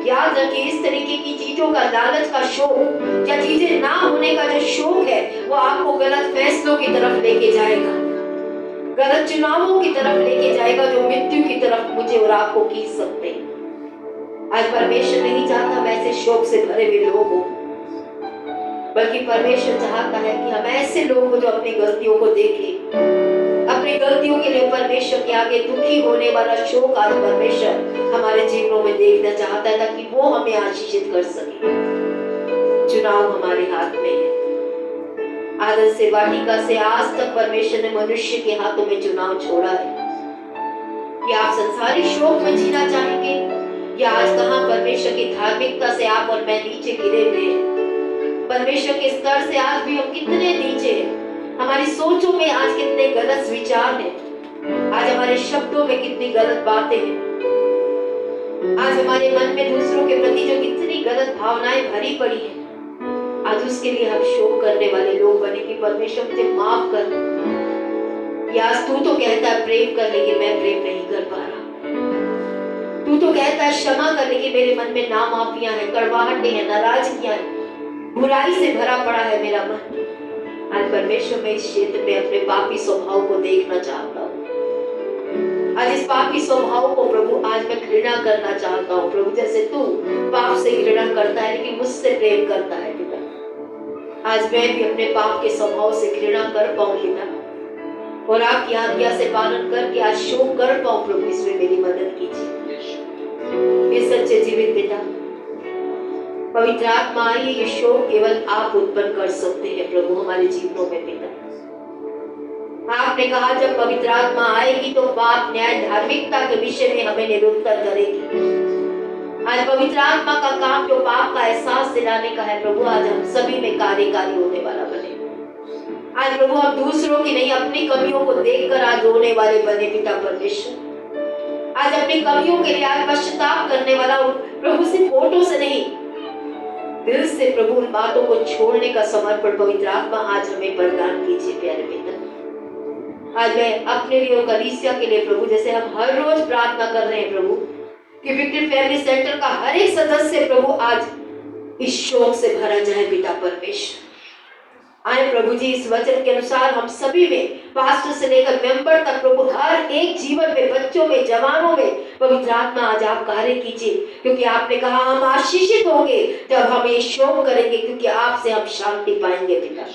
याद रखिए, इस तरीके की चीजों का, लालच का शोक या चीजें ना होने का जो शोक है, वो आपको गलत फैसलों की तरफ लेके जाएगा, गलत चुनावों की तरफ लेके जाएगा, जो मृत्यु की तरफ मुझे और आपको खींच सकते हैं। आज परमेश्वर नहीं चाहता हम ऐसे शोक से भरे हुए लोग हो, बल्कि परमेश्वर चाहता है कि हम ऐसे लोग हो जो अपनी गलतियों को देखें, अपनी गलतियों के लिए परमेश्वर के आगे दुखी होने वाला शोक आज परमेश्वर हमारे जीवनों में देखना चाहता है, ताकि वो हमें आशीषित कर सके। चुनाव हमारे हाथ में है। आदम से वाटिका से आज तक परमेश्वर ने मनुष्य के हाथों में चुनाव छोड़ा है कि आप संसारिक शोक में जीना चाहेंगे या आज कहां परमेश्वर की धार्मिकता से आप और मैं नीचे गिरे हुए हैं। परमेश्वर के स्तर से आज भी हम कितने नीचे हैं, हमारी सोचों में आज कितने गलत विचार हैं, आज हमारे शब्दों में कितनी गलत बातें हैं, आज हमारे मन में दूसरों के प्रति जो कितनी गलत भावनाएं भरी पड़ी हैं, आज उसके लिए हम शोक करने वाले लोग बने कि परमेश्वर मुझे माफ कर। या आज तू तो कहता है प्रेम कर, लेकिन मैं प्रेम नहीं कर पा रहा। तू तो कहता है क्षमा कर, लेकिन मेरे मन में नामाफियां हैं, कड़वाहटें हैं, नाराजगियां हैं, बुराई से भरा पड़ा है मेरा मन। आज परमेश्वर मैं इस क्षेत्र में अपने पापी स्वभाव को देखना चाहता हूँ। आज इस पापी स्वभाव को प्रभु आज मैं घृणा करना चाहता हूँ। प्रभु जैसे तू पाप से घृणा करता है लेकिन मुझसे प्रेम करता है पिता, आज मैं भी अपने पाप के स्वभाव से घृणा कर पाऊं पिता, और आपकी आज्ञा से पालन करके आज शोक कर पाऊं। प्रभु इसमें मेरी मदद कीजिए। ये सच्चे जीवित पिता, पवित्र आत्मा आइए, ये शोक केवल आप उत्पन्न कर सकते हैं प्रभु हमारे जीवनों में पिता। आपने कहा जब पवित्र आत्मा आएगी तो पाप, न्याय, धार्मिकता के विषय में हमें निरुत्तर करेगी। आज पवित्र आत्मा का काम जो पाप का एहसास दिलाने का है प्रभु, आज हम सभी में कार्यकारी होने वाला बने। आज प्रभु हम दूसरों की नहीं, अपनी कमियों को देखकर आज रोने वाले बने पिता परमेश्वर। आज अपनी कमियों के लिए आज पश्चाताप करने वाला प्रभु से फोटो से नहीं, दिल से प्रभु उन बातों को छोड़ने का समर्पण पवित्र आत्मा आज हमें प्रदान कीजिए प्यारे पिता। आज मैं अपने लिए और कलीसिया के लिए प्रभु, जैसे हम हर रोज प्रार्थना कर रहे हैं प्रभु कि विक्ट्री फैमिली सेंटर का हर एक सदस्य प्रभु आज इस शोक से भरा जाए पिता परमेश्वर। आए प्रभु जी, इस वचन के अनुसार हम सभी में, पास्टर से लेकर मेंबर तक प्रभु, हर एक जीवन में, बच्चों में, जवानों में पवित्र आत्मा आज आप कार्य कीजिए, क्योंकि आपने कहा हम आशीषित होंगे जब हम ये शोक करेंगे, क्योंकि आपसे हम शांति पाएंगे पिता।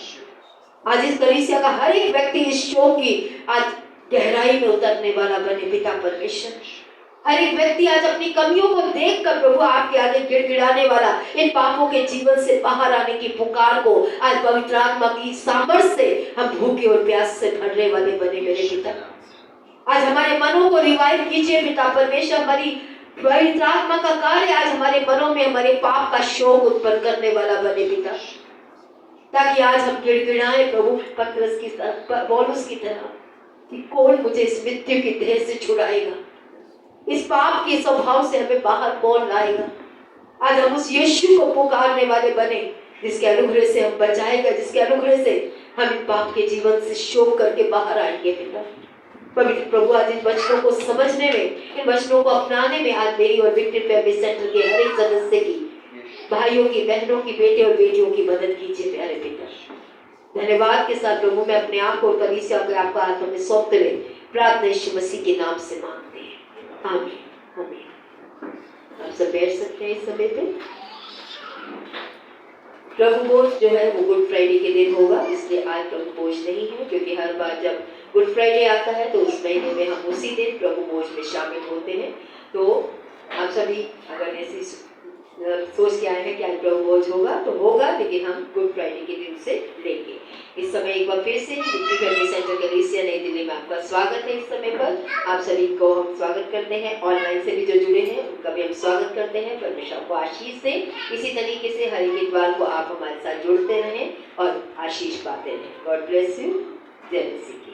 आज इस कलीसिया का हर एक व्यक्ति इस शोक की आज गहराई में उतरने वाला बने पिता परमेश्वर। हर एक व्यक्ति आज अपनी कमियों को देखकर प्रभु आपके आगे गिड़गिड़ाने वाला, इन पापों के जीवन से बाहर आने की पुकार को आज पवित्र आत्मा की सामर्थ्य से हम भूखे और प्यास से भरने वाले बने मेरे पिता। आज हमारे मनों को रिवाइव कीजिए पिता परमेश्वर। हमारी पवित्र आत्मा का कार्य आज हमारे मनों में हमारे पाप का शोक उत्पन्न करने वाला बने पिता, ताकि आज हम गिड़गिड़ाएं प्रभु पतरस की तरह, पौलुस की तरह, कि कौन मुझे इस मृत्यु की देह से छुड़ाएगा, इस पाप के स्वभाव से हमें बाहर कौन लाएगा। आज हम उस यीशु को पुकारने वाले बने जिसके अनुग्रह से हम बचाएगा, जिसके अनुग्रह से हम इन पाप के जीवन से शोक करके बाहर आएंगे पिता। पवित्र प्रभु, आज इन वचनों को समझने में, इन वचनों को अपनाने में आज मेरी और विक्ट्री फैमिली सेंटर के हर एक सदस्य की, भाइयों की, बहनों की, बेटे और बेटियों की मदद कीजिए प्यारे पिता। धन्यवाद के साथ प्रभु मैं अपने आप को कलीसिया को आपका हाथों में सौंपते हुए प्रार्थना यीशु मसीह के नाम से मांगते हैं, आमीन आमीन। आप सब बैठ सकते हैं इस समय पे। प्रभु भोज जो है वो गुड फ्राइडे के दिन होगा, इसलिए आज प्रभु भोज नहीं है, क्योंकि हर बार जब गुड फ्राइडे आता है तो उस महीने में हम उसी दिन प्रभु भोज में शामिल होते हैं। तो आप सभी अगर ऐसी सोच के आए हैं कि आज प्रभु भोज होगा तो होगा, लेकिन हम गुड फ्राइडे के दिन से लेंगे। इस समय एक बार फिर से विक्ट्री फैमिली सेंटर कलीसिया नई दिल्ली में आपका स्वागत है। इस समय पर आप सभी को हम स्वागत करते हैं, ऑनलाइन से भी जो जुड़े हैं उनका भी हम स्वागत करते हैं। परमेश्वर को आशीष दे। इसी तरीके से हर एक इतवार को आप हमारे साथ जुड़ते रहें और आशीष पाते रहें। God bless you. जय मसीह।